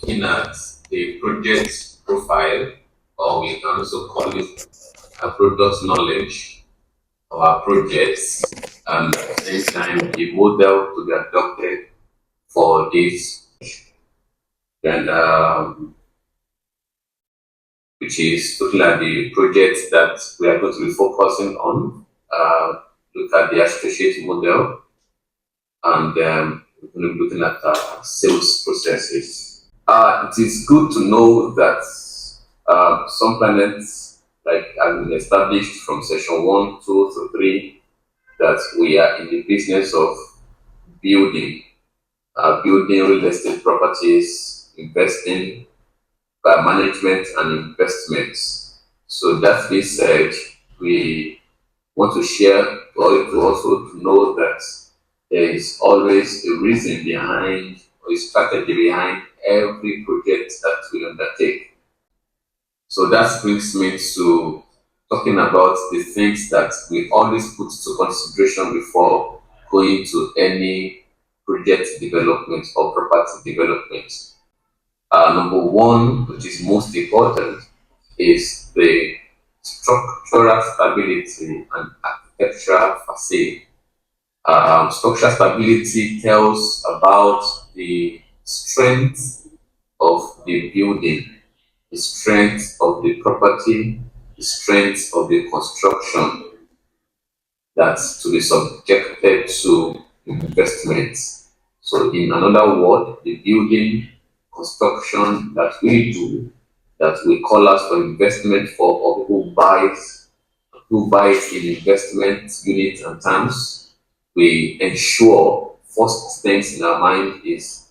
looking at the project profile, or we can also call it a product knowledge of our projects, and at the same time, the model to be adopted for this, then which is looking at the projects that we are going to be focusing on, look at the associate model, and we're going to be looking at sales processes. It is good to know that some planets, like have been established from session 1, 2 to 3, that we are in the business of building, building real estate properties, investing, management, and investments. So that being said, we want to share or to also to know that there is always a reason behind or a strategy behind every project that we undertake. So that brings me to talking about the things that we always put to consideration before going to any project development or property development. Number one, which is most important, is the structural stability and architectural facade. Structural stability tells about the strength of the building, the strength of the property, the strength of the construction that's to be subjected to investment. So, in another word, the building construction that we do, that we call out for investment for, or who buys in investment units and terms, we ensure first things in our mind is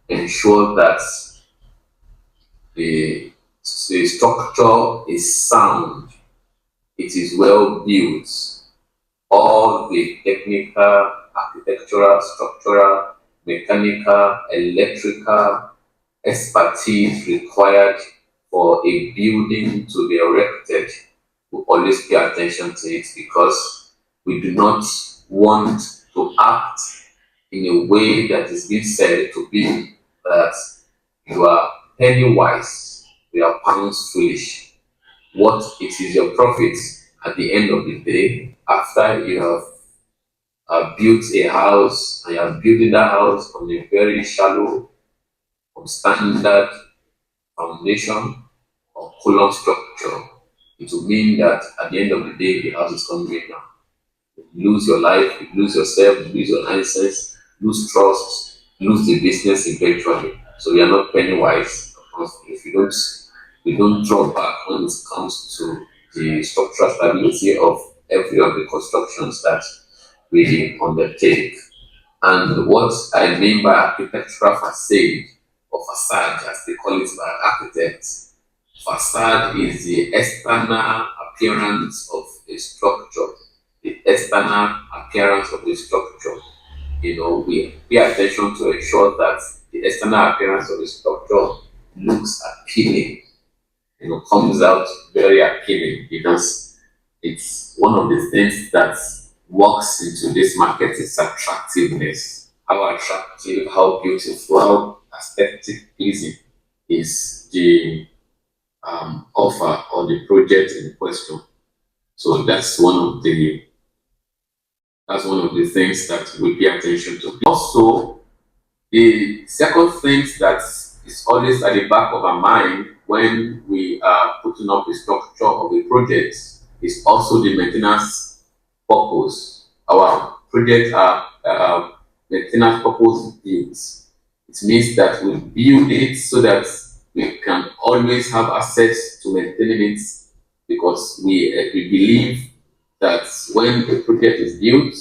ensure that the, the structure is sound, it is well built, all the technical, architectural, structural, mechanical, electrical expertise required for a building to be erected, we always pay attention to it because we do not want to act in a way that is being said to be that you are penny wise, you are pounds foolish. What it is your profit at the end of the day after you have built a house and you are building that house on a very shallow, standard foundation or column structure. It will mean that at the end of the day, the house is coming down. You lose your life, you lose yourself, you lose your license, lose trust, lose the business eventually. So we are not penny wise. If we don't draw back when it comes to the structural stability of every of the constructions that we undertake. And what I mean by architectural facade or facade, as they call it by architects, facade is the external appearance of a structure. The external appearance of a structure. We pay attention to ensure that the external appearance of a structure looks appealing, comes out very appealing because it's one of the things that works into this market is attractiveness. How attractive, how beautiful, how aesthetic pleasing is the offer or the project in question. So that's one of the things that we pay attention to. Also, the second thing that is always at the back of our mind when we are putting up the structure of a project is also the maintenance purpose. Our projects are maintenance purpose builds. It means that we build it so that we can always have access to maintaining it because we believe that when a project is built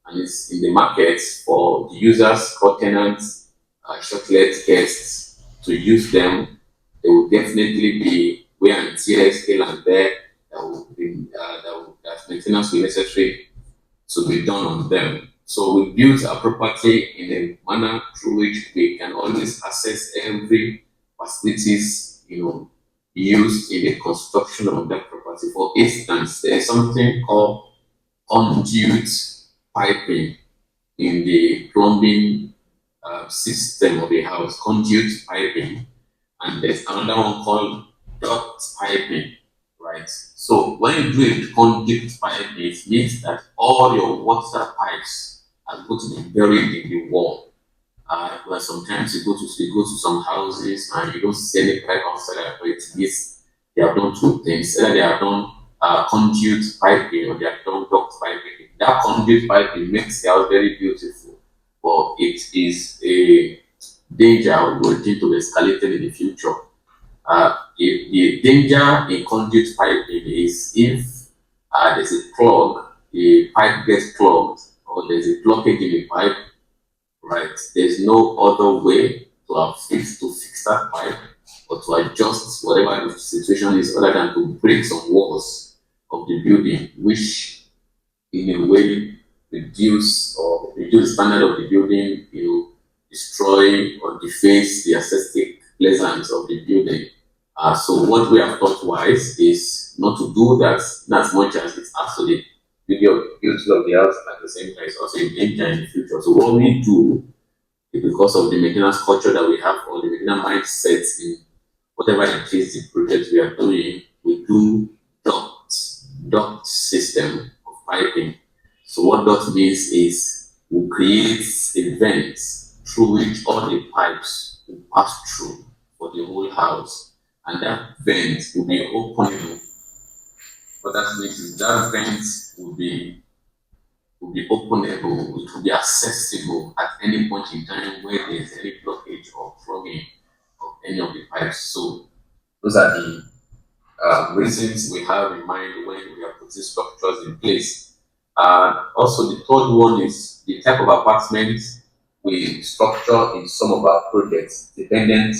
and it's in the market for the users or tenants, short-let guests to use them, there will definitely be wear and tears here and there that maintenance will necessary to be done on them. So we build our property in a manner through which we can always access every facilities, used in the construction of that property. For instance, there is something called conduit piping in the plumbing system of a house. Conduit piping and there's another one called duct piping, right? So when you do a conduit piping, it means that all your water pipes are going to be buried in the wall. Where sometimes you go to some houses and you don't see any pipe outside, but it means they have done two things. Either they have done conduit piping or they have done duct piping. That conduit piping makes the house very beautiful, but it is a danger waiting to be escalated in the future. If the danger in conduit piping is if there's a clog, the pipe gets clogged, or there's a blockage in the pipe, right? There's no other way to fix that pipe or to adjust whatever the situation is other than to break some walls of the building, which in a way reduce the standard of the building, destroy or deface the aesthetic pleasance of the building. So what we have thought wise is not to do that in as much as it's actually beauty of the house at the same time. It's also a danger in the future. So what we do is because of the maintenance culture that we have or the maintenance mindset in whatever it is the project we are doing, we do duct system of piping. So what duct means is we create a vent through which all the pipes will pass through for the whole house, and that vent will be openable. What that means is that vent will be openable, it will be accessible at any point in time where there's any blockage or clogging of any of the pipes. So those are the reasons we have in mind when we are putting structures in place. Also, the third one is the type of apartment we structure in some of our projects, dependent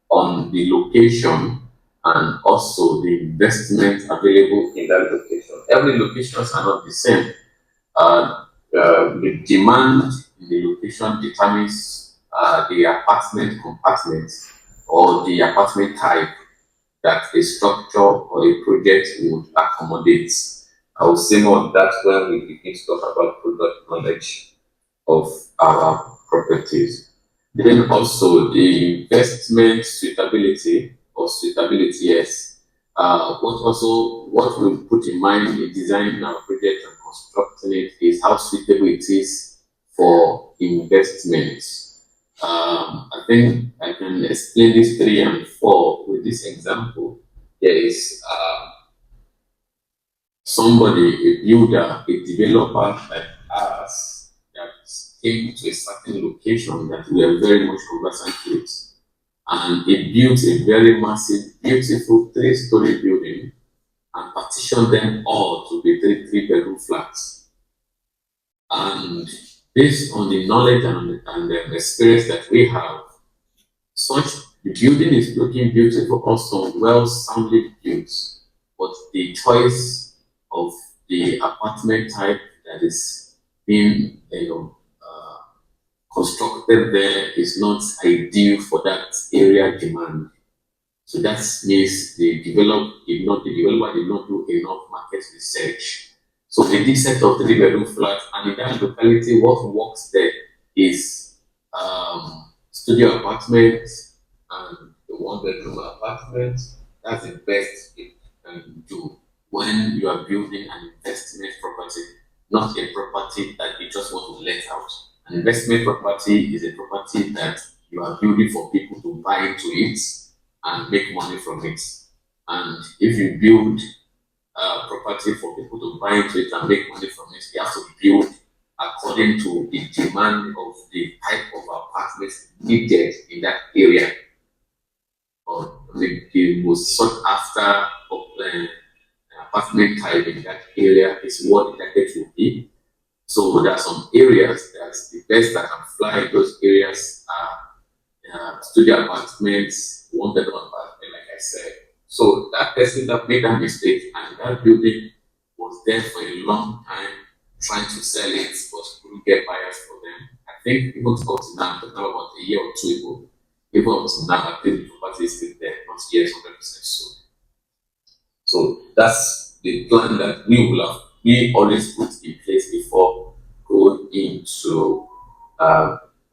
on the location and also the investment available in that location. Every locations are not the same. The demand in the location determines the apartment compartment or the apartment type that a structure or a project would accommodate. I will say more of that when we begin to talk about product knowledge of our properties. Then also the investment suitability or suitability, yes. What we put in mind in designing our project and constructing it is how suitable it is for investments. I think I can explain this 3 and 4 with this example. There is somebody, a builder, a developer like us that came to a certain location that we are very much conversant with, and it built a very massive, beautiful three-story building and partitioned them all to be three-bedroom flats. And based on the knowledge and the experience that we have, such the building is looking beautiful, also well soundly built, but the choice of the apartment type that is being constructed there is not ideal for that area demand. So that means the developer did not do enough market research. So they did set of three-bedroom flats, and in that locality, what works there is studio apartment and the one-bedroom apartment. That's the best it can do when you are building an investment property, not a property that you just want to let out. An investment property is a property that you are building for people to buy into it and make money from it. And if you build property for people to buy into it and make money from it, you have to build according to the demand of the type of apartments needed in that area, or the most sought after apartment type in that area is what the target will be. So there are some areas that's the best that can fly in those areas are studio apartments, one bedroom apartment, like I said. So that person that made that mistake and that building was there for a long time trying to sell it, but couldn't get buyers for them. I think even up to now, I'm talking about a year or two ago, even up to now, I think the property is still there, not yet 100% sold. So that's the plan that we always put in place before going into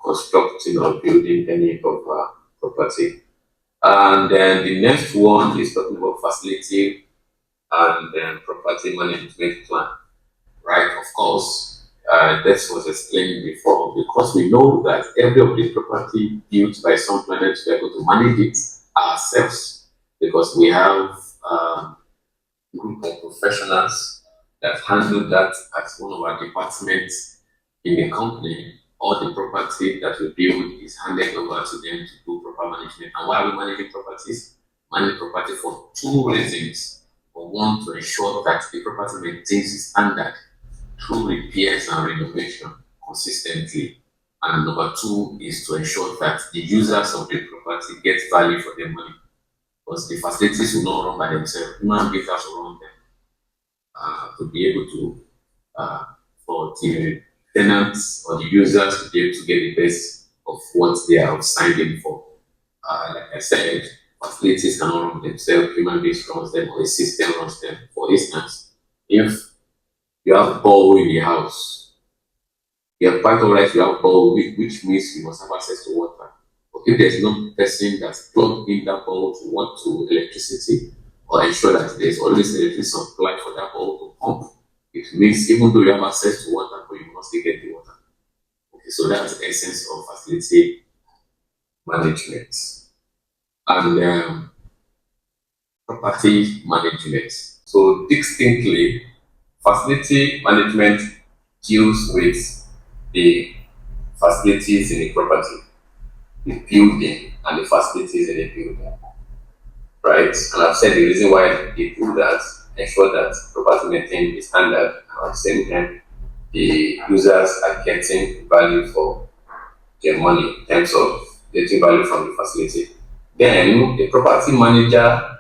constructing or building any of our property. And then the next one is talking about facility and then property management plan. Right, of course, this was explained before because we know that every of the property built by some planets, we are going to manage it ourselves because we have a group of professionals that handle that at one of our departments in the company. All the property that we build is handed over to them to do proper management. And why are we managing properties? Manage property for two reasons. For one, to ensure that the property maintains its standard through repairs and renovation consistently. And number two is to ensure that the users of the property get value for their money. Because the facilities will not run by themselves. Human beings have to run them to be able to, for the tenants or the users to be able to get the best of what they are signed in for. Like I said, facilities cannot run themselves, human beings runs them, or a system runs them. For instance, if you have borehole in the house, you have quite alright to have borehole, which means you must have access to water. But if there's no person that's plugged in that borehole to electricity, or ensure that there's always electricity supply for that borehole to pump, it means even though you have access to water, but you must still get the water. Okay, so that's the essence of facility management. And property management. So distinctly, facility management deals with the facilities in the property, the building, and the facilities in the building. Right? And I've said the reason why they do that, ensure that property maintain the standard, and at the same time, the users are getting value for their money in terms of getting value from the facility. Then the property manager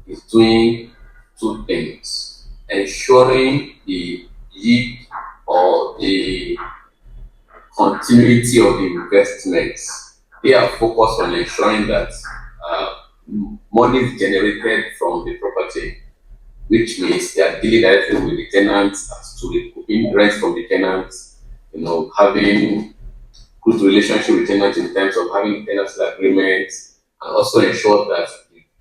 is doing two things: ensuring the yield or the continuity of the investments. They are focused on ensuring that uh, money is generated from the property, which means they are dealing directly with the tenants as to recouping rent from the tenants, having good relationship with tenants in terms of having tenancy agreements, and also ensure that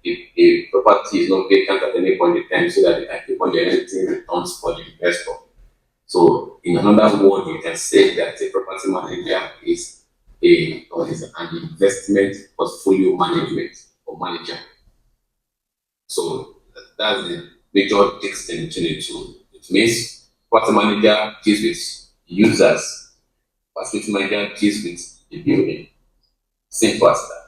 the property is not vacant at any point in time so that they can keep on generating returns for the investor. So, in another word, you can say that a property manager is an investment portfolio management or manager. So that's the major distinction between the two. It means property manager deals with users, facility manager deals with the building. Simple as that.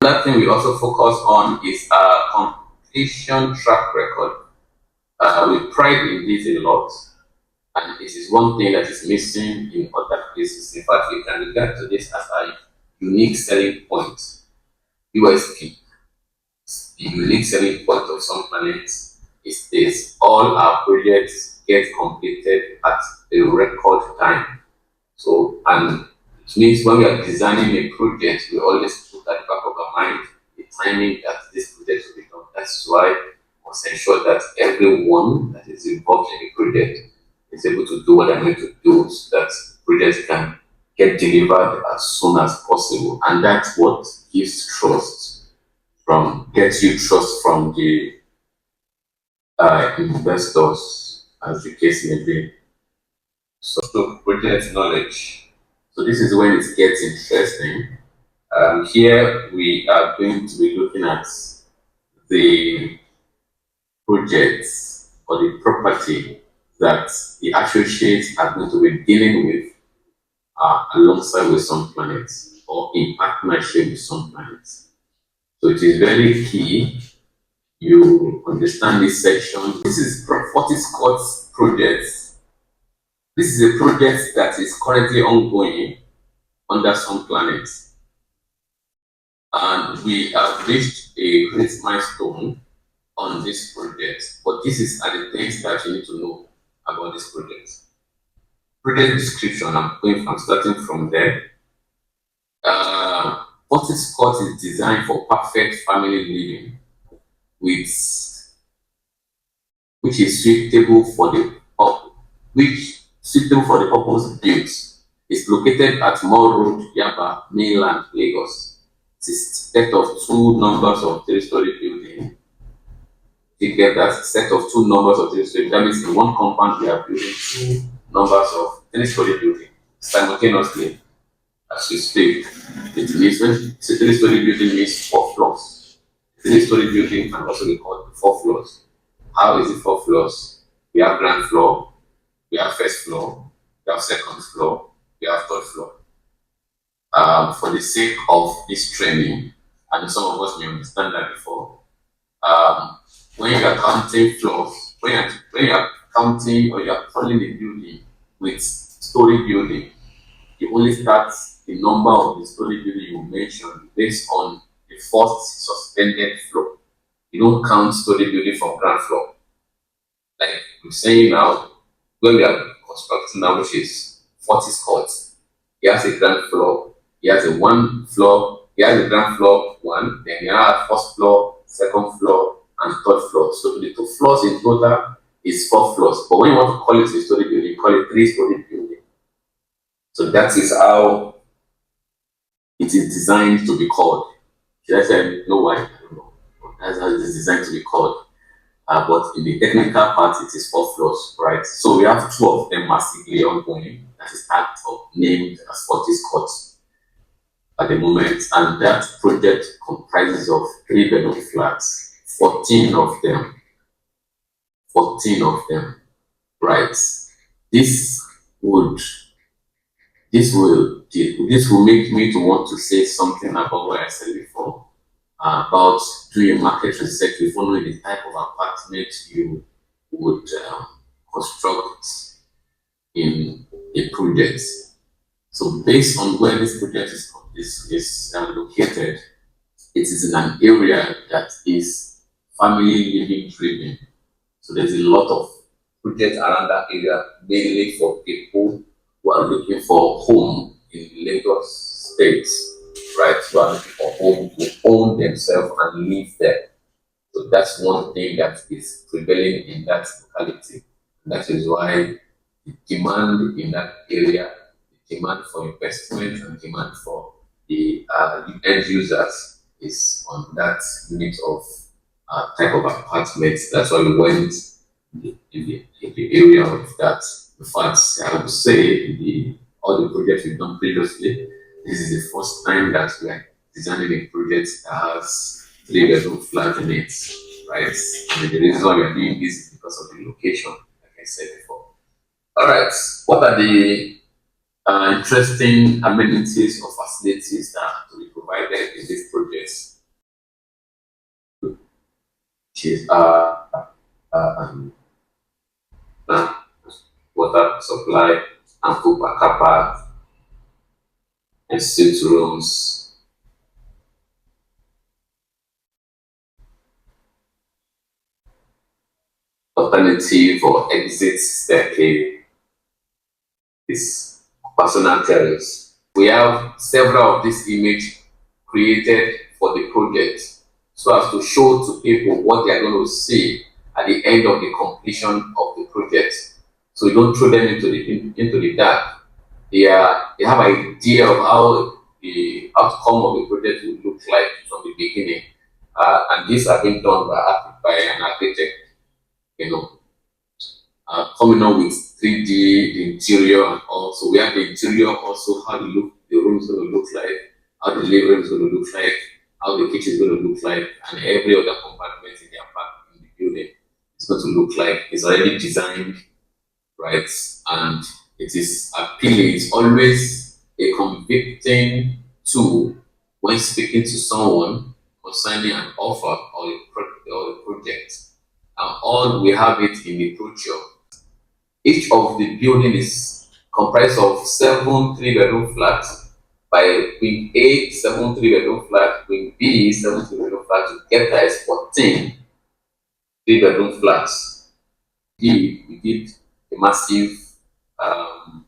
Another thing we also focus on is completion track record. We pride in this a lot, and it is one thing that is missing in other places. In fact, we can regard to this as a unique selling point, USP. The unique selling point of some planets is this: all our projects get completed at a record time. So, and it means when we are designing a project, we always put at the back of our mind the timing that this project will be done. That's why we must ensure that everyone that is involved in the project is able to do what they're going to do so that projects can get delivered as soon as possible. And that's what gives trust gets you trust from the investors, as the case may be. So project knowledge. So this is when it gets interesting. Here we are going to be looking at the projects or the property that the associates are going to be dealing with alongside with some planets or in partnership with some planets. So it is very key you understand this section. This is Fortis Courts project. This is a project that is currently ongoing under some planets. And we have reached a great milestone on this project. But this is are the things that you need to know about this project. Project description, I'm starting from there. Fortis Court is designed for perfect family living, which is suitable for the purpose built. It's located at Mall Road, Yaba, mainland Lagos. It is set of two numbers of three-story building. You get that set of two numbers of three-story. That means in one compound we are building two numbers of three-story building simultaneously as we speak. It means when it's a three-story building means four floors. Three-story building can also be called four floors. How is it four floors? We have ground floor, we have first floor, we have second floor, we have third floor. For the sake of this training, and some of us may understand that before, um, when you are counting floors, when you are counting or you are calling a building with story building, you only start the number of the story building you mentioned based on the first suspended floor. You don't count story building from ground floor. Like I'm saying now, when we are constructing now, which is 40 squads, he has a ground floor, he has a one floor, he has a ground floor one, then he has first floor, second floor, and third floor. So the two floors in total is four floors. But when you want to call it a story building, you call it three-story building. So that is how it is designed to be called. Should I say no why? I don't know. That's how it is designed to be called. But in the technical part, it is four floors, right? So we have two of them massively ongoing. That is act of named as Fortis Court at the moment, and that project comprises of three-bedroom flats, 14 of them, 14 of them, right? This would this will make me to want to say something about what I said before about doing market research before knowing the type of apartment you would construct in a project. So based on where this project is located, it is in an area that is family living driven. So there's a lot of projects around that area, mainly for people who are looking for home in Lagos State, right? Who are looking for home to own themselves and live there. So that's one thing that is prevailing in that locality. That is why the demand in that area, the demand for investment and demand for the end users is on that unit of type of apartments. That's why we went in the area of that. In fact, I would say in all the projects we've done previously, this is the first time that we are designing a project that has three-bedroom flat in it, right? And the reason why we are doing this is because of the location, like I said before. All right, what are the interesting amenities or facilities that are to be provided in this project? Which is um, uh, water supply, ample car park, and suite rooms, alternative or exit staircase, is personal terrace. We have several of these images created for the project so as to show to people what they are going to see at the end of the completion of the project. So you don't throw them into the dark. They have an idea of how the outcome of the project will look like from the beginning. And these have been done by an architect, you know, coming up with 3D, the interior, and also we have the interior also, how the room is going to look like, how the living room is going to look like, how the kitchen is going to look like, and every other compartment in the apartment, in the building is going to look like. It's already designed, right? And it is appealing. It's always a convicting tool when speaking to someone concerning an offer or a project. And all we have it in the brochure. Each of the building is comprised of seven three-bedroom flats. By wing A, seven three-bedroom flats, wing B, seven three-bedroom flats, together is 14 three-bedroom flats. We did a massive um,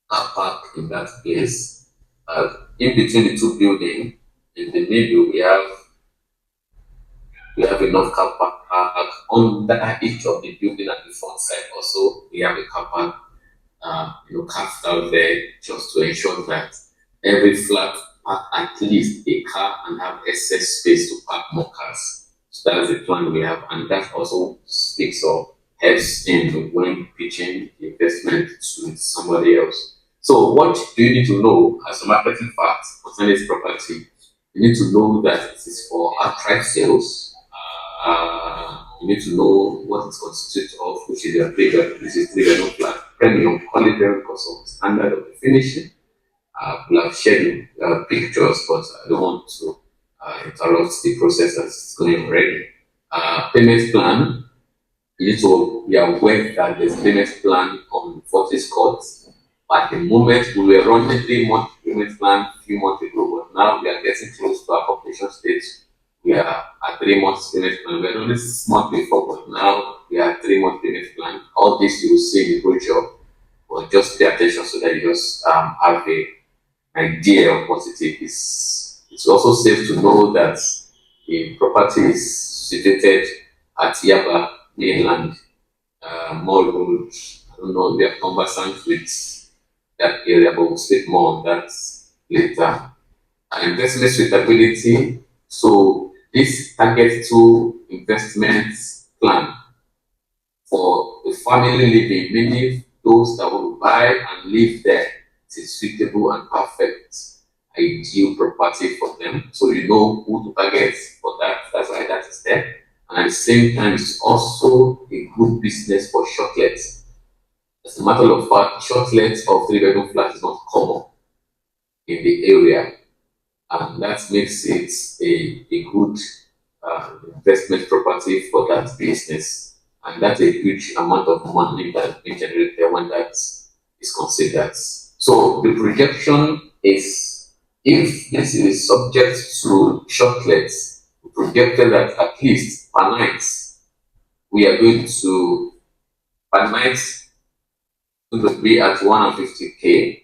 car park in that place. In between the two buildings, in the middle, we have enough car park. Under each of the building at the front side, also we have a car park, carved out there just to ensure that every flat park at least a car and have excess space to park more cars. So that's the plan we have, and that also speaks of helps in when pitching investment to somebody else. So what do you need to know as a marketing fact concerning this property? You need to know that it is for outright sales. You need to know what it consists of, which is a this is three-bedroom flat, premium, quality because of the standard of the finishing. We have shared pictures, but I don't want to interrupt the process that's going already. Payment plan, you need to be aware that there's payment plan on Fortis Court. At the moment, we were running 3 month payment plan a few months ago, but now we are getting close to our completion stage. We are at 3 months payment plan. We were only 6 months before, but now we are 3 month payment plan. All this you will see in the brochure, but just pay attention so that you just have a idea of what it is. It's also safe to know that the property is situated at Yaba mainland, Mall Road. I don't know, we are conversant with that area, but we'll speak more on that later. Investment suitability. So this targets to investment plan for the family living, meaning those that will buy and live there. It is suitable and perfect, ideal property for them. So you know who to target for that. That's why that is there. And at the same time, it's also a good business for shortlets. As a matter of fact, shortlets of three-bedroom flat is not common in the area, and that makes it a good investment property for that business. And that's a huge amount of money that being generated when that is considered. So the projection is if this is subject to shortlets, we projected that at least per night we are going to per night going to be at 150K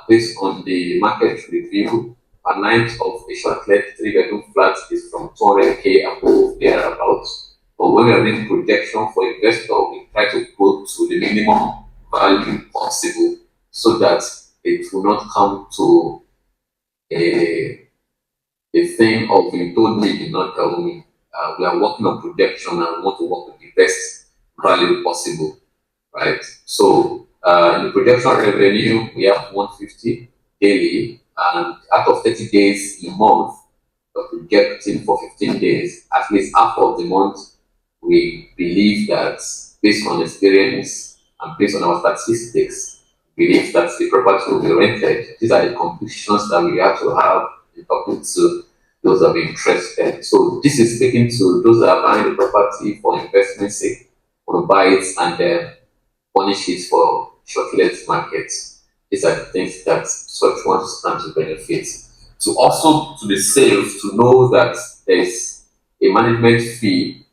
based on the market review. A night of a shortlet 3 bedroom flat is from 200K above thereabouts. But when we are doing projection for investor, we try to go to the minimum value possible so that it will not come to a, a thing of you told me, you did not tell me. We are working on projection and we want to work with the best value possible, right? So in the projection revenue, we have 150 daily, and out of 30 days in a month, we're projecting for 15 days, at least half of the month, we believe that based on experience and based on our statistics, believe that the property will be rented. These are the conclusions that we have to have in talking to those that are interested. So this is speaking to those that are buying the property for investment sake, want to buy it and then punish it for short-let markets. These are the things that such ones stand to benefit. To also to be safe, to know that there is a management fee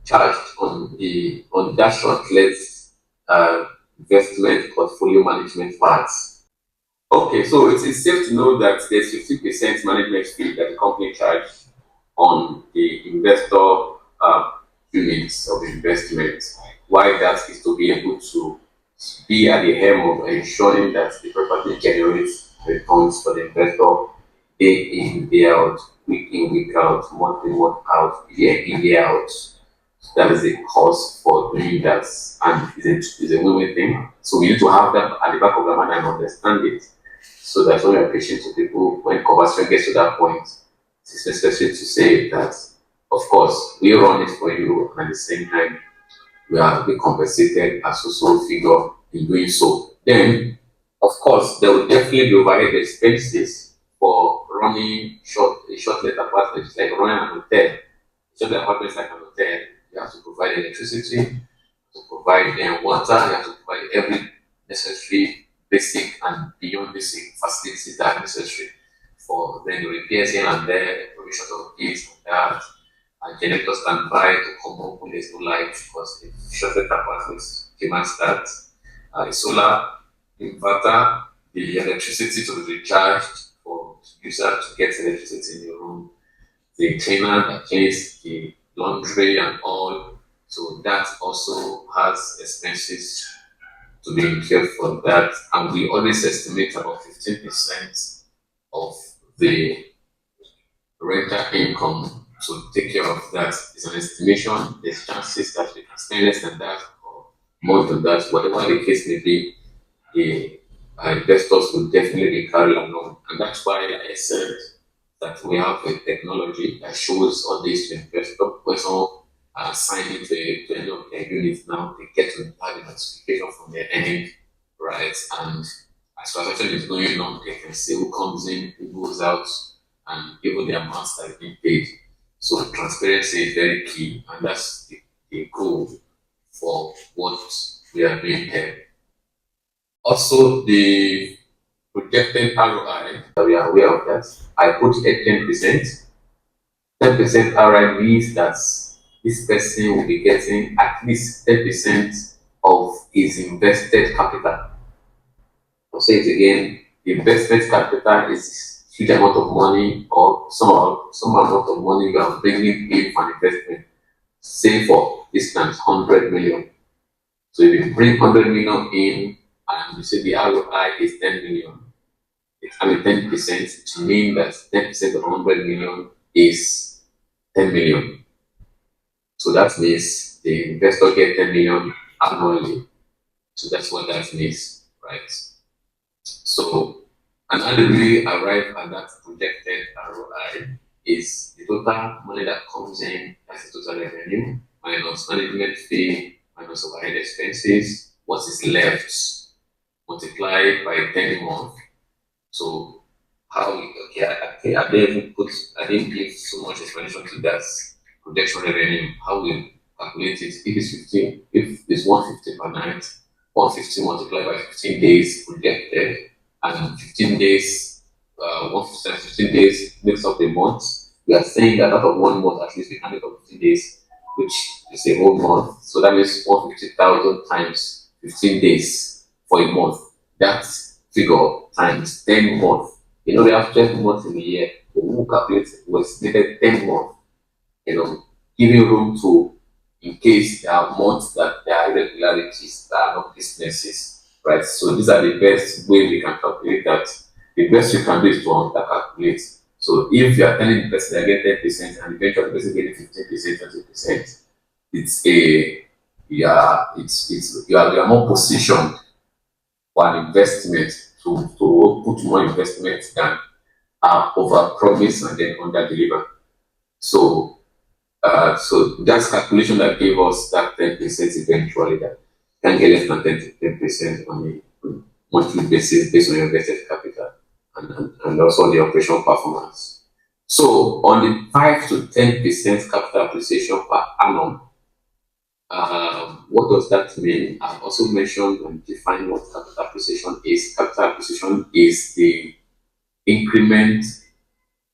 charged on that short-let uh, investment portfolio management parts. Okay, so it is safe to know that there's 50% management fee that the company charges on the investor units of investment. Why that is to be able to be at the helm of ensuring that the property generates returns for the investor day in, day out, week in, week out, month in, month out, year in, year out. So that is a cost for doing that, and it's a win-win thing. So we need to have that at the back of our mind and understand it, so that when we are patient to people, when conversation gets to that point, it's necessary to say that, of course, we run it for you, and at the same time, we are being compensated as a sole figure in doing so. Then, of course, there will definitely be overhead expenses for running short-let apartments, like running an hotel. Short-let apartments like an hotel, you have to provide electricity, to provide water, you have to provide every necessary basic and beyond basic facilities that are necessary for then the repairs here and there, provision of this and that. And generators can buy to come up when there's no light because if shorted apartments demands that. The solar inverter, the electricity to be recharged for user to get electricity in the room, the cleaner that cleans the laundry and all. So that also has expenses to be incurred for that, and we always estimate about 15% of the rental income to take care of that. It's an estimation. There's chances that we can spend less than that or more than that, whatever the case may be. The investors will definitely be carried along, and that's why I said that we have a technology that shows all these to investors. When someone sign into to any of their units now, they get to have a notification from their end, right? And as transaction is going on, they can see who comes in, who goes out, and even the amounts that are being paid. So transparency is very key, and that's the goal for what we are doing here. Also, the projected ROI, that we are aware of that. I put at 10%. 10% ROI means that this person will be getting at least 10% of his invested capital. I'll say it again, the investment capital is huge amount of money or some amount of money you are bringing in for an investment. Say for instance, 100 million. So if you bring 100 million in and you say the ROI is 10 million, I mean 10%, to mean that 10% of 100 million is 10 million. So that means the investor get 10 million annually. So that's what that means, right? So, and how do we arrive at that projected ROI is the total money that comes in as the total revenue minus management fee minus overhead expenses. What is left multiplied by 10 months. So how we okay, I didn't give so much explanation to that projection revenue, how we calculate it. If it's 15, if it's 150 per night, 150 multiplied by 15 days projected, and 15 days, 150 times 15 days makes up a month. We are saying that out of 1 month, at least we can make up 15 days, which is a whole month. So that means 150,000 times 15 days for a month. That figure times 10 months. We have 12 months in a year. But we will calculate we estimated 10 months, giving room to, in case there are months that there are irregularities, that are not businesses, right? So these are the best way we can calculate that. The best you can do is to calculate. So if you are telling the person they get 10% and eventually the person getting 15%, 20%, it's a you are more positioned for an investment to put more investment than over promise and then under deliver. So that's calculation that gave us that 10% eventually, that can get less than 10% on a monthly basis based on your invested capital and also the operational performance. So on the 5 to 10% capital appreciation per annum, what does that mean? I've also mentioned and defined what capital appreciation is. Capital appreciation is the increment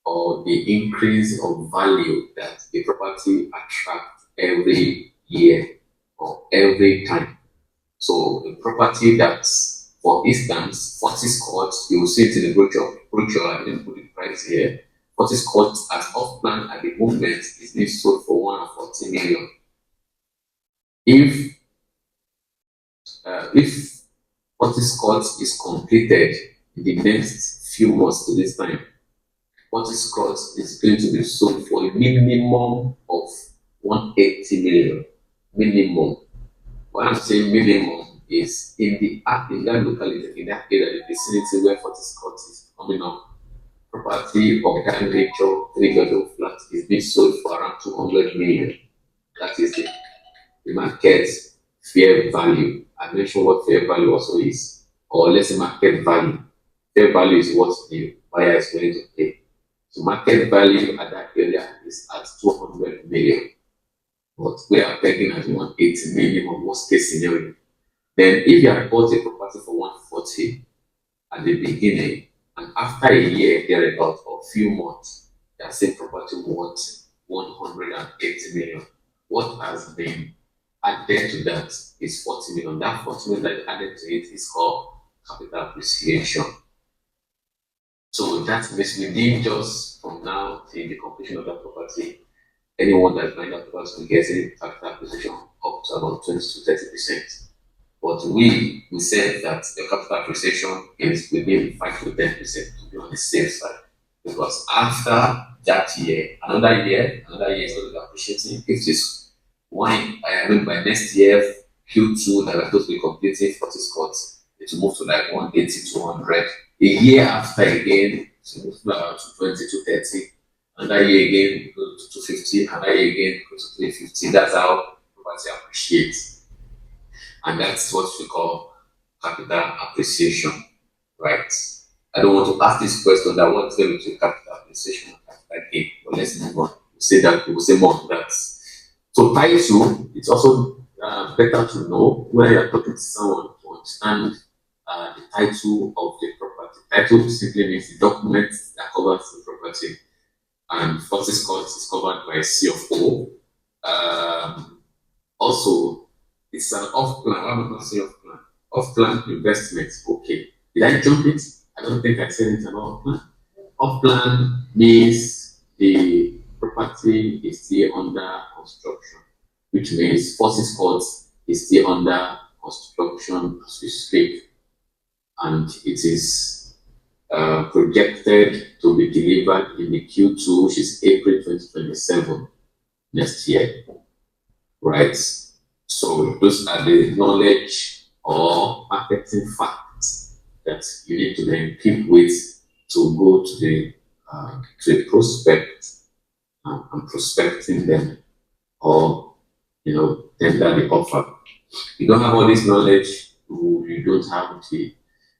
or the increase of value that the property attracts every year or every time. So a property that's, for instance, Fortis Court, you will see it in the brochure, I didn't put the price here. Fortis Court as off plan at the moment is being sold for 140 million. If Fortis Court is completed in the next few months to this time, Fortis Court is going to be sold for a minimum of 180 million. Minimum. What I'm saying minimum is in that locality, in that area, the vicinity where Fortis Court is coming up, property of that nature, 3-bedroom flat is being sold for around 200 million. That is the market fair value. I mentioned what fair value also is, or let's say market value. Fair value is what the buyer is willing to pay. So market value at that area is at 200 million. But we are begging at 180 million or worst case scenario. Then if you have bought a property for 140 at the beginning, and after a year, thereabout, or a few months, that same property worth 180 million. What has been added to that is 40 million. That 40 million that is added to it is called capital appreciation. So that means within just from now till the completion of that property, anyone that buying that property will get a capital appreciation up to about 20 to 30%. But we said that the capital appreciation is within 5 to 10% to be on the safe side. Because after that year, another year is going to be appreciating. If it is one, I mean by next year, Q2 that we're supposed to be completing 40 scores, it will move to like 180 to 100. A year after again, it will move to 20 to 30. Another year again, go to 250. Another year again, go to 350. That's how property appreciates. And that's what we call capital appreciation, right? I don't want to ask this question that what's going to capital appreciation and capital gain, but let's move on. We'll say more on that. So title, it's also better to know when you're talking to someone to understand the title of the property. Title simply means the document that covers the property, and Fortis Court is covered by CFO. Also, it's an off-plan. Why am I not saying off-plan? Off-plan investment. Okay. Did I jump it? I don't think I said it about off-plan. Off-plan means the property is still under construction, which means Fortis Court is still under construction as we speak, and it is projected to be delivered in the Q2, which is April 2027 next year, right? So those are the knowledge or marketing facts that you need to then keep with to go to the prospect and prospecting them, or tender the offer. You don't have all this knowledge, you don't have you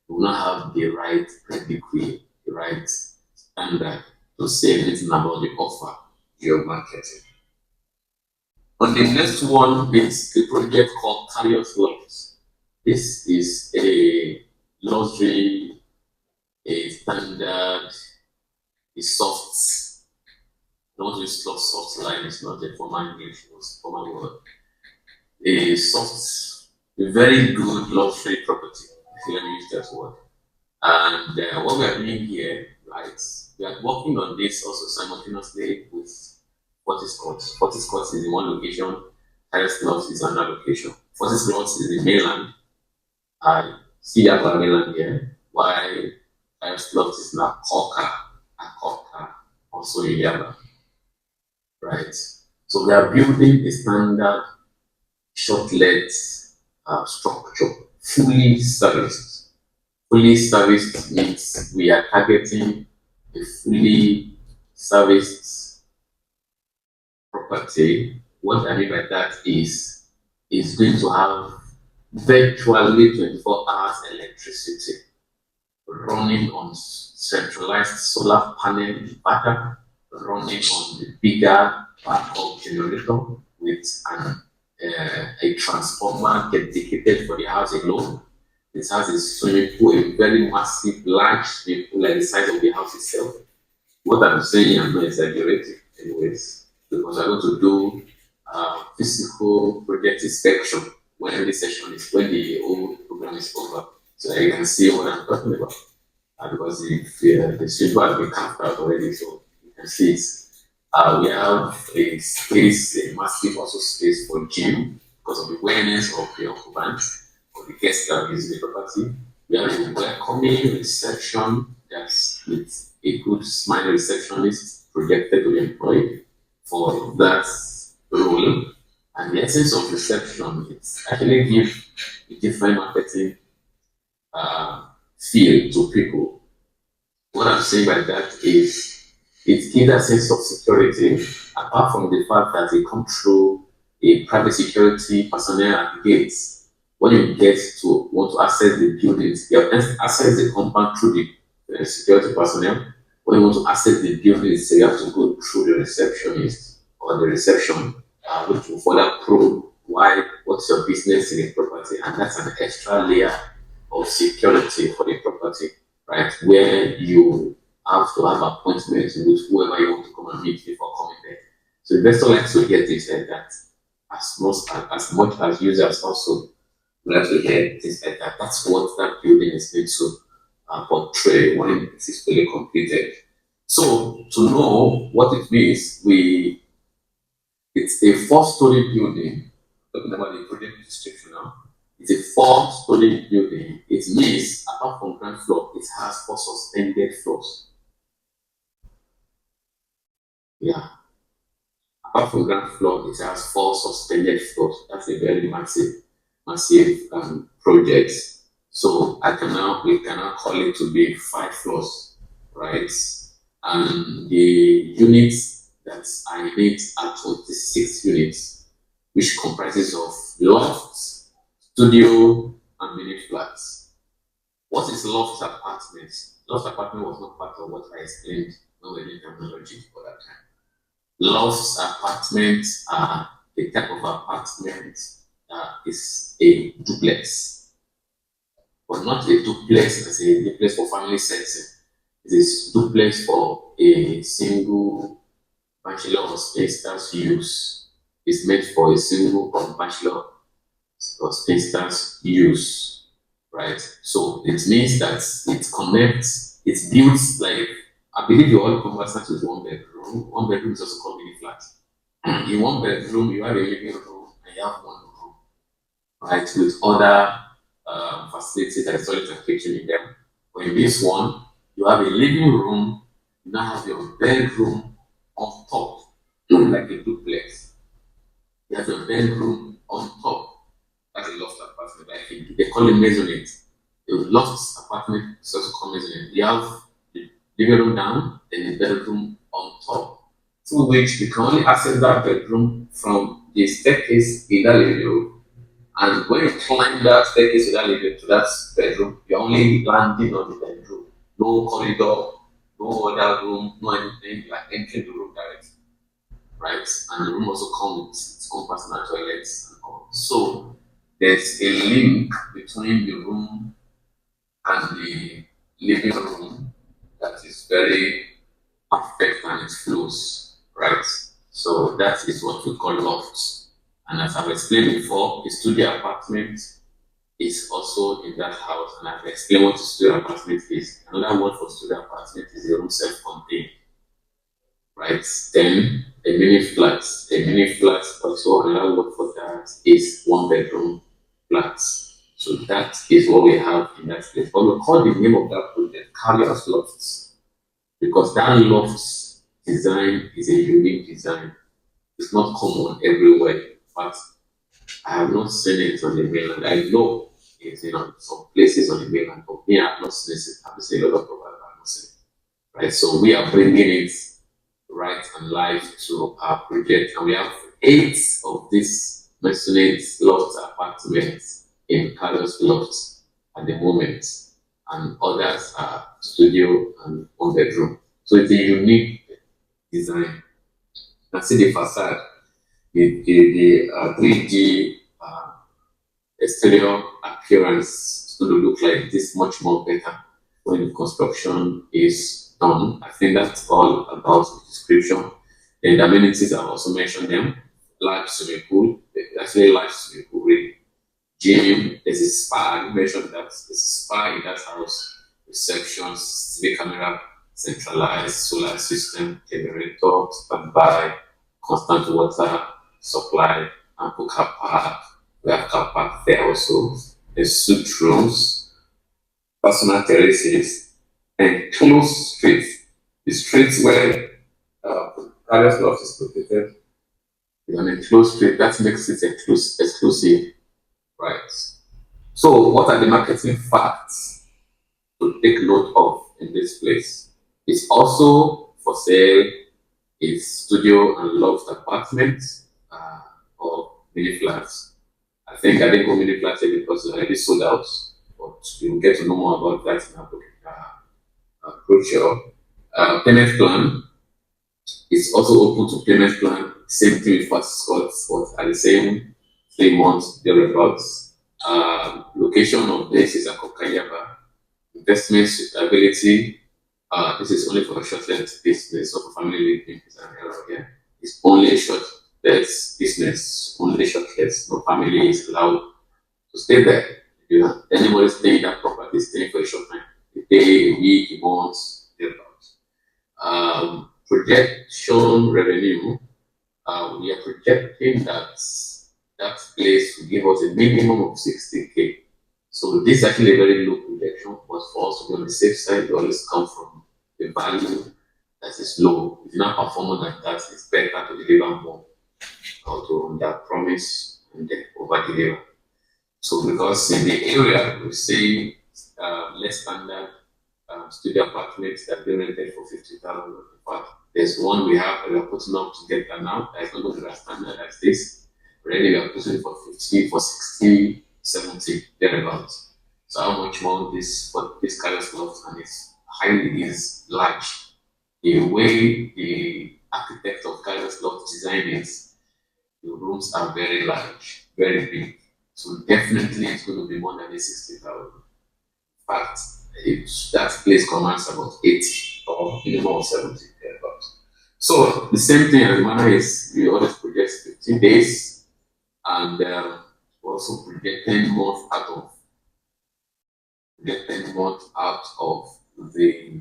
will not have the right pedigree, the right standard to say anything about the offer you're marketing. On the next one is a project called Carriers Lofts. This is a luxury, a standard, a soft, not just soft line, it's not a formal English, it's formal word. A soft, a very good luxury property. Let me use that word. And what we are doing here, right, we are working on this also simultaneously with Fortis Court. Fortis Court is in one location, Carriers Lofts is another location. Fortis Lofts is in mainland. I see that for mainland here, while Carriers Lofts is in Akoka, also in Yaba. Right. So we are building a standard short-let structure, fully serviced. Fully serviced means we are targeting a fully serviced property. What I mean by that is it's going to have virtually 24 hours electricity running on centralized solar panel inverter, running on the bigger backup generator with a transformer dedicated for the house alone. This house is swimming pool, a very massive, large swimming pool, like the size of the house itself. What I'm saying, I'm not exaggerating, anyways, because I'm going to do physical project inspection when the whole program is over, so that you can see what I'm talking about. Because the swimming pool has been carved out already, so you can see it. We have a space, a massive also space for gym because of the awareness of the occupants or the guests that are using the property. We have a welcoming reception that's with a good smiling receptionist projected to be employed for that role. And the essence of reception, it's actually give a different marketing feel to people. What I'm saying by that is it gives a sense of security, apart from the fact that they come through a private security personnel at the gates. When you get to want to access the buildings, you access the compound through the security personnel. When you want to access the buildings, you have to go through the receptionist or the reception, which will further probe what's your business in the property, and that's an extra layer of security for the property, right? Where you have to have appointments with whoever you want to come and meet before coming there. So investor likes to get things like that. As much as users also like to hear things like that. That's what that building is going to portray when it is fully completed. So to know what it means, it's a 4-story building. Talking about the project description now. It's a four-story building. It means apart from ground floor, it has four suspended floors. Yeah, apart from ground floor, it has four suspended floors. That's a very massive project. So we can now call it to be five floors, right? And the units that I need are 26 units, which comprises of lofts, studio, and mini flats. What is loft apartments? Loft apartment was not part of what I explained when we did terminology for that time. Loft apartments are the type of apartment that is a duplex, but not a duplex as a duplex for family setting. It is duplex for a single bachelor or spinster's use. It's meant for a single or bachelor or spinster's use, right? So it means that it connects, it builds like, I believe you all conversant with one bedroom. One bedroom is also called mini flat. In one bedroom, you have a living room and you have one room, right, with other facilities like toilet and kitchen in them. But in this one, you have a living room, you now have your bedroom on top, like a duplex. You have your bedroom on top. That's a loft apartment. They call it maisonette. The loft apartment is also called maisonette. You have the living room down, then the bedroom on top, through which you can only access that bedroom from the staircase in that living room. And when you climb that staircase to that bedroom, you're only landing on the bedroom. No corridor, no other room, no anything, like entering the room directly, right? And the room also comes with its own personal toilets and all. So there's a link between the room and the living room that is very perfect and it flows, right? So that is what we call lofts. And as I've explained before, a studio apartment is also in that house. And I've explained what a studio apartment is. Another word for studio apartment is a room self-contained, right? Then a mini flat. A mini flat also another word for that is one bedroom flat. So that is what we have in that place. But we call the name of that project Carrier's Lofts because that loft design is a unique design. It's not common everywhere, but I have not seen it on the mainland. I know it's in some places on the mainland, but me, I have not seen it. I've seen a lot of providers, but I have not seen it. Right, so we are bringing it right and live to our project, and we have 8 of these masonite loft apartments in Carlos Lofts at the moment, and others are studio and one bedroom. So it's a unique design. You can see the facade, the 3D exterior appearance is going to look like this much more better when the construction is done. I think that's all about the description. And the amenities I've also mentioned them. Large swimming pool, actually large swimming pool, really. Gym, there's a spa. You mentioned that there's a spa in that house. Reception, CCTV camera, centralized solar system, generator, standby, constant water supply, ample car park. We have car park there also. There's suite rooms, personal terraces, and closed streets. The streets where Palace Loft is located is an enclosed street. That makes it exclusive, right? So, what are the marketing facts to take note of in this place? It's also for sale. It's studio and loft apartments or mini flats. I didn't go mini flats yet because it's already sold out, but you'll get to know more about that in our brochure. Payment plan is also open to payment plan. Same thing with fast Scots, but at the same 3 months thereabouts. Location of this is Akokayaba. Investment suitability. This is only for a short-length business or for family living. Is an error here. It's only a short-length business, only short-length. No family is allowed to stay there. If you know, anybody staying in that property is staying for a short time. A day, a week, a month, thereabouts. Projection revenue. We are projecting that that place will give us a minimum of 60K. So this is actually a very low projection, but for us to be on the safe side, we always come from the value that is low. If you're not performing like that, it's better to deliver more or to under promise and then over deliver. So because in the area we see less standard studio apartments that they rented for 50,000. In fact, there's one we have that we are putting up to get that now. That's not going to be as standard as this. Already we are putting for 50, for 60, 70, thereabouts. So how much more this for this kind of loft, and it's highly is large. The way the architect of Carlos Loft design it, the rooms are very large, very big. So definitely it's going to be more than the 60,000. In fact, that place commands about 80 or minimum of 70 thereabouts. So the same thing as manner is we always project 15 days, and we're also projecting month out of the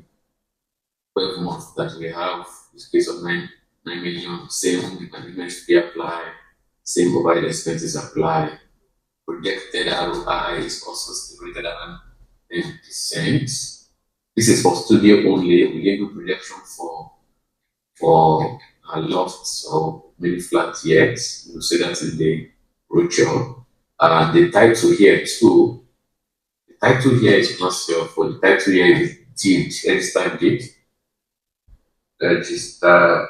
12 months that we have. In case of 9 million, same management fee apply, same overhead expenses apply. Projected ROI is also stipulated at 10%. This is for studio only. We give you projection for a loft or mini flat yet. You'll see that in the brochure. The title here too. The title here is not sure. For the title here is deed, register deed, register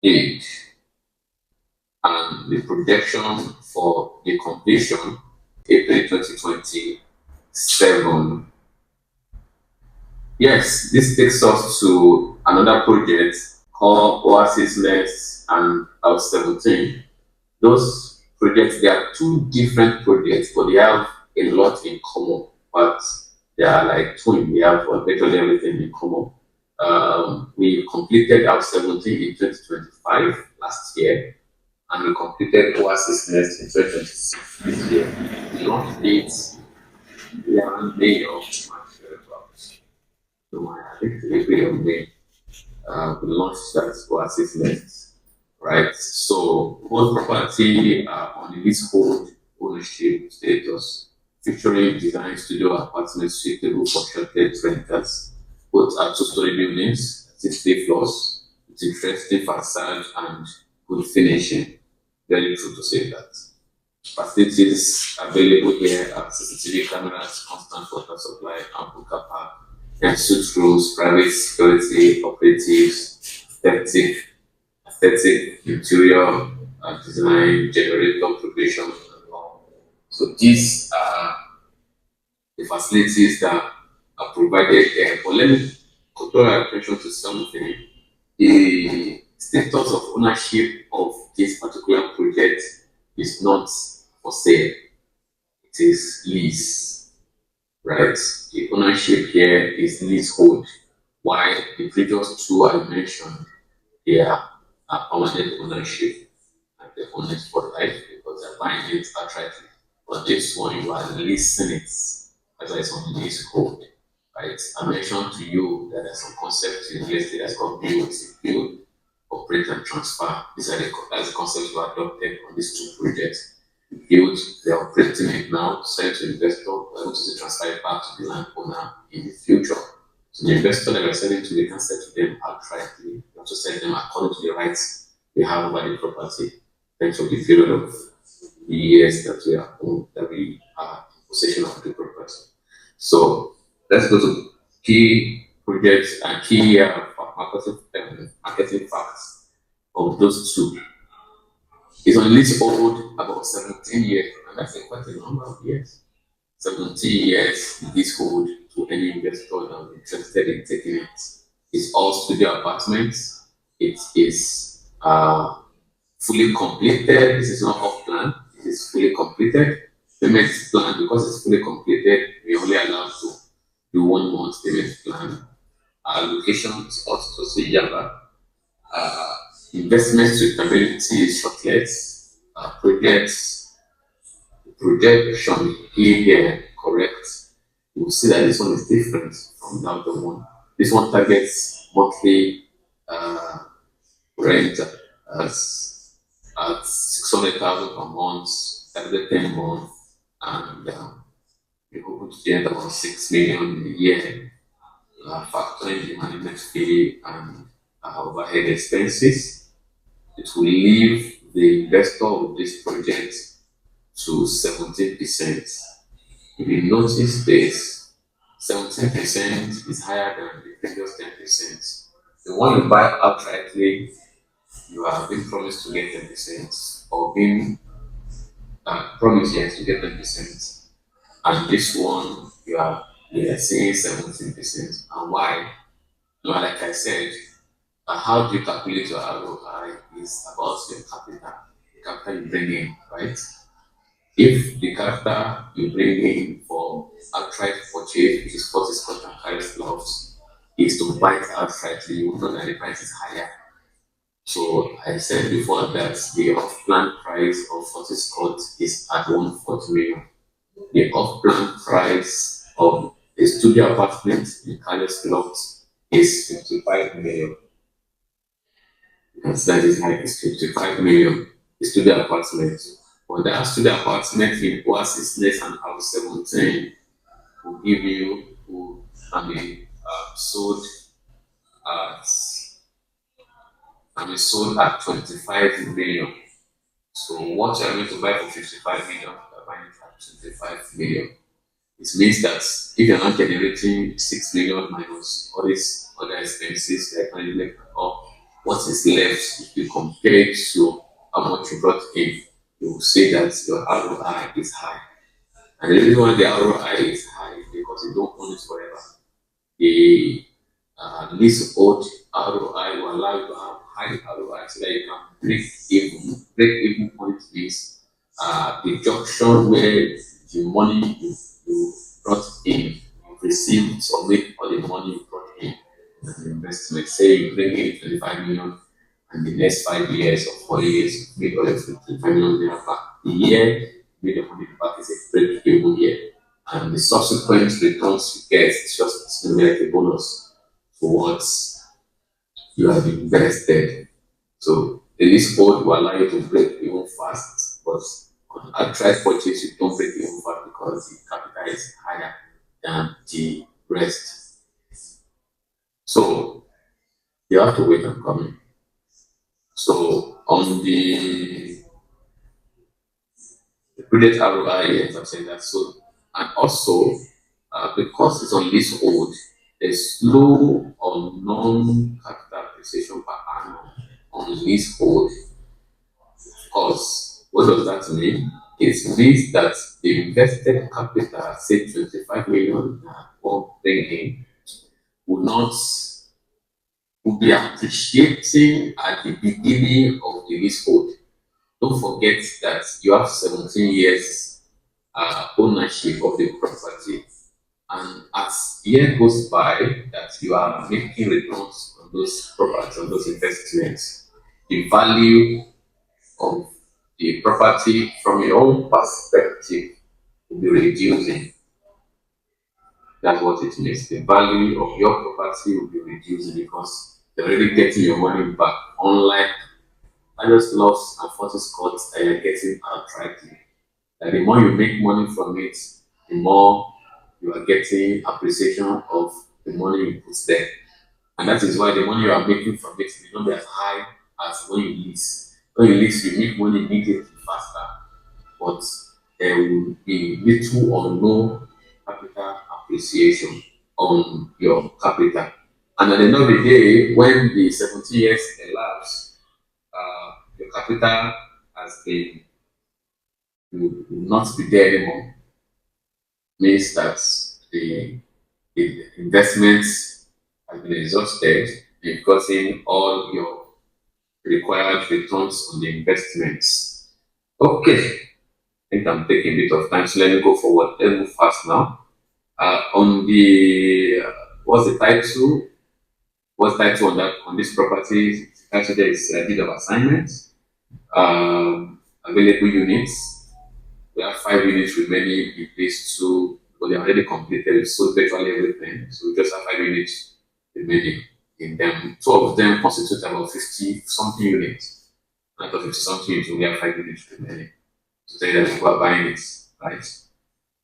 deed, and the projection for the completion April 2027. Yes, this takes us to another project called Oasis Nest and House 17. Those projects, they are two different projects, but they have a lot in common. But they are like twin. They have virtually everything in common. We completed House 17 in 2025 last year, and we completed Oasis Nest in 2026 this year. The launch dates, we are on May of March thereabouts. So I think the April of May, we launched that Oasis Nest, right? So both property are on the leasehold ownership status, featuring design studio apartments suitable for short-term renters. Both are two-story buildings, 60 floors, with interesting facade and good finishing. Very true to say that. Facilities available here are CCTV cameras, constant water supply, ample car park, and suit rules, private security, operatives, aesthetic interior design, generator provision, and all. So these are the facilities that are provided here. But let me call your attention to something. The status of ownership of this particular project is not for sale, it is lease, right? The ownership here is leasehold, while the previous two I mentioned, they are permanent ownership and the own it for life because they're buying it outrightly. But this one, you are leasing it as it's on leasehold, right? I mentioned to you that there's some concept in real estate that's called build, operate, and transfer. That's the concept we adopted on these two projects. Build, they're operating it now, sell to investor, we're going to transfer it back to the landowner in the future. So the investor that we're selling to, we can sell to them outrightly. We have to sell them according to the rights they have over the property. Thanks for the period of years that we are in possession of the property. So let's go to key projects and key marketing facts of those two. It's on leasehold about 17 years, and that's quite a number of years. 17 years leasehold to any investor that is interested in taking it. It's all studio apartments. It is fully completed. This is not off plan. It is fully completed. Payment plan, because it's fully completed, we only allowed to do 1 month payment plan. Our location is also Java. Uh, Investment suitability is shortlist. Projection here correct. You will see that this one is different from the other one. This one targets monthly rent as at 600,000 per month, every 10 months, and you put together about 6 million a year, factoring the management fee and overhead expenses. It will leave the investor of this project to 17%. If you notice this, 17% is higher than the previous 10%. The one you buy outrightly, you are being promised to get 10%, or being promised yes to get 10%. And this one, you are saying 17%. And why? Well, like I said, how do you calculate your ROI is about your capital, the capital you bring in, right? If the capital you bring in for outright purchase, which is what is called and carries loss, is to buy it outrightly, you will know that the price is higher. So I said before that the off-plan price of what is called is at 140 million. The off-plan price of a studio apartment in Carlos Lot is 55 million. And that is like it's 55 million. The studio apartment. But that studio apartment in was is less than house 17 will give you who can be sold at sold at 25 million. So what you are going to buy for 55 million, you are buying it at 25 million. It means that if you're not generating 6 million minus all these other expenses like management and all, what is left if you compare it to how much you brought in, you will say that your ROI is high. And the reason why the ROI is high is because you don't own it forever. The leasehold ROI will allow you to have high ROI so that you can break even. Break even point is the junction where the money you brought in, you received or make all the money you brought in as an investment. Say you bring in 25 million and the next 5 years or 4 years, you make all your 25 million naira back. The year you make the money back is a break even year. And the subsequent returns you get is just it's gonna be like a bonus for what you have invested. So the lease code will allow you to break even fast, but on outright purchase you don't break even fast because the capital is higher than the rest. So you have to wait and come in. So on the credit ROI, yes, I've said that. So and also because it's on leasehold, there's low or non-capital appreciation per annum on leasehold. Of course, what does that mean? It means that the invested capital, say 25 million or bringing, will not will be appreciating at the beginning of the leasehold. Don't forget that you have 17 years ownership of the property. And as year goes by, that you are making returns on those properties, on those investments, the value of the property from your own perspective will be reducing. That's what it means. The value of your property will be reducing because you're already getting your money back, unlike various loss and forces costs that you're getting outrightly. That the more you make money from it, the more you are getting appreciation of the money you put there. And that is why the money you are making from it may not be as high as when you lease. When you lease, you make money immediately faster, but there will be little or no capital appreciation on your capital. And at the end of the day, when the 70 years elapse, your capital has been will not be there anymore. Means that the investment has been exhausted. You've gotten all your required returns on the investments. Okay, I think I'm taking a bit of time, so let me go forward. Let's move fast now. On the what's the title? What's the title on that on this property? Actually, there is a deed of assignment. Available units. We have 5 units remaining in phase two, but they are already completed. We've sold virtually everything. So we just have 5 units remaining in them. Two of them constitute about 50 something units. out of 50 something, you only have 5 minutes remaining to tell you that people are buying it, right?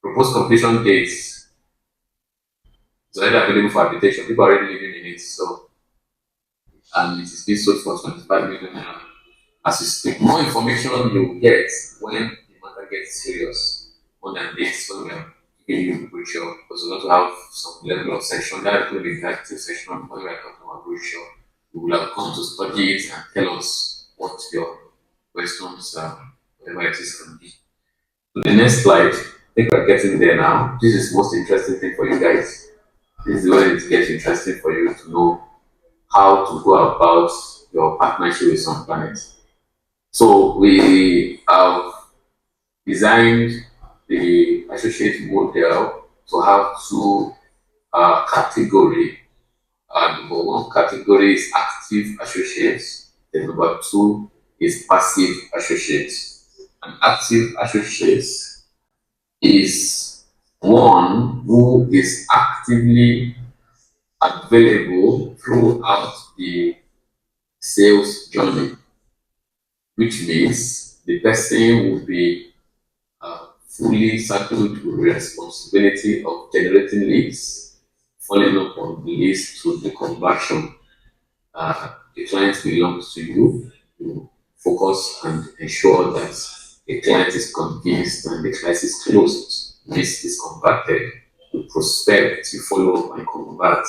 Proposed completion dates is already available for application. People are already living in it, so and it is being sold for 25 million naira. As you speak, more information you will get when the matter gets serious. More than this, when we are giving you the brochure, because we want to have some level of section. That will be interactive section when we are talking about brochure. You will have come to study it and tell us what your questions, whatever it is, can be. So the next slide, I think we're getting there now. This is the most interesting thing for you guys. This is when it gets interesting for you to know how to go about your partnership with some planet. So we have designed the associate model to have two category. Number one category is active associates. Then number two is passive associates. An active associates is one who is actively available throughout the sales journey, which means the person will be fully saddled with the responsibility of generating leads, following up on the leads to the conversion. The client belongs to you. You focus and ensure that the client is convinced and the client is closed. This is converted. You prospect, you follow up and convert.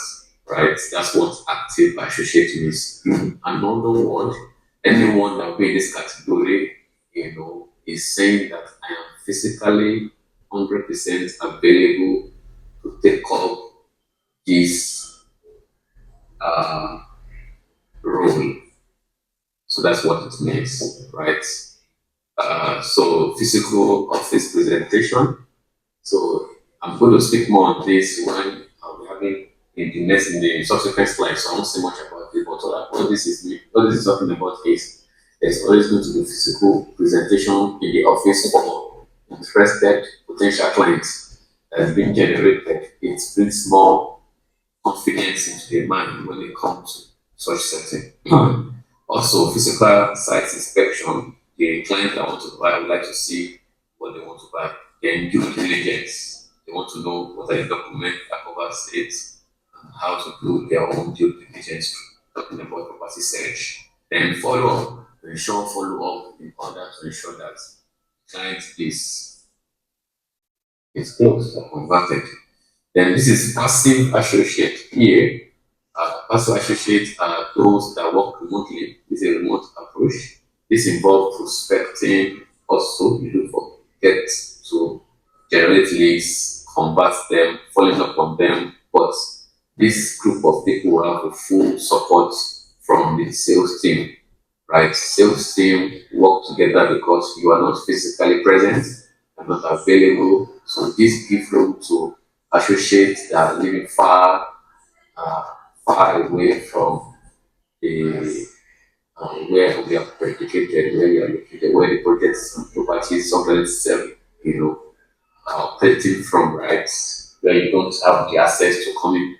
Right? That's what active associate means. In another word, anyone that will be in this category, is saying that I am physically 100% available to take up this uh, role. So that's what it means, right? So physical office presentation. So I'm going to speak more on this when I'll be having in the subsequent slides. So I won't say much about it, but what this is talking about is there's always going to be physical presentation in the office for interested potential clients that is being generated. It brings more confidence into the mind when it comes to such setting. Also, physical site inspection. The client that want to buy would like to see what they want to buy. Then due diligence. They want to know what are the documents that covers it and how to do their own due diligence, talking about property search. Then follow up, to ensure follow up in order to ensure that client is closed or converted. Then this is passive associate here. Passive associates are those that work remotely. This is a remote approach. This involves prospecting. Also, you look for get to generate leads, convert them, following up on them. But this group of people will have a full support from the sales team, right? Sales team work together because you are not physically present and not available. So this gives room to associates that are living uh, far away from the where we are predicated, where we are located, where the projects and properties sometimes operating from, right? Where you don't have the access to come in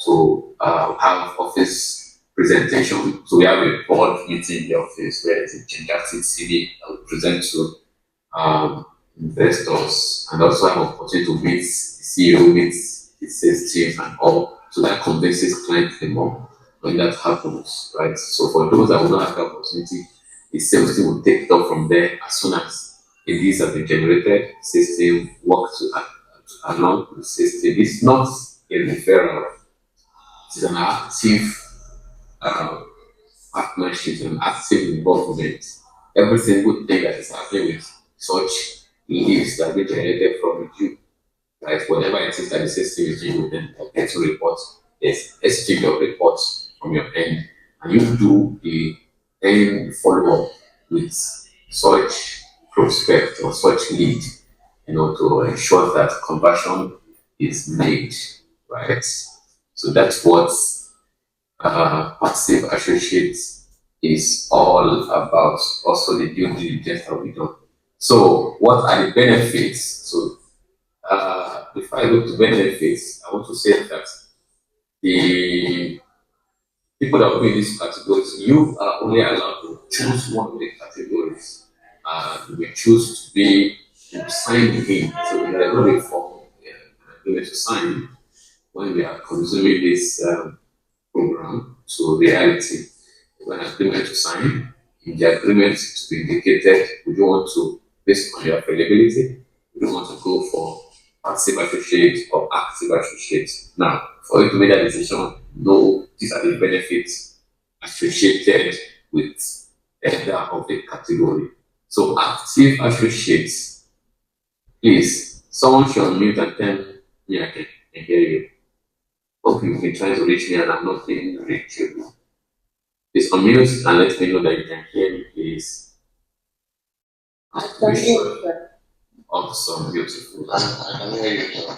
to have office presentation. So we have a board meeting in the office where it's a gigantic CD that will present to investors and also have opportunity to meet the CEO, meet the sales team and all. So that convinces clients the more when that happens, right? So for those that will not have the opportunity, the sales team will take it up from there as soon as the leads have been generated. Sales team work along with the sales team. It's not a referral; it's an active uh, partnership, an active involvement. Every single thing that is happening with such leads that be generated from you, right? Whatever it is that the system is doing, then get to report. There's exchange of reports from your end, and you do the end follow up with such prospect or such lead, to ensure that conversion is made, right? So that's what passive associates is all about. Also, the due diligence that we do. So, what are the benefits? So, before I go to benefits, I want to say that the people that will be in this category you are only allowed to choose one of the categories. You may choose to be to sign in. So there is no form agreement to sign when we are consuming this program to reality. When agreement to sign, in the agreement to be indicated, we don't want to, based on your availability, we don't want to go for passive associate or active associate. Now, for you to make that decision, know these are the benefits associated with either of the category. So active associates, please, someone should unmute and tell me I can hear you. Hope you've been trying to reach me and I'm not being reachable. Please unmute and let me know that you can hear me, please. I can hear you, sir. Awesome, beautiful. I can hear you, sir.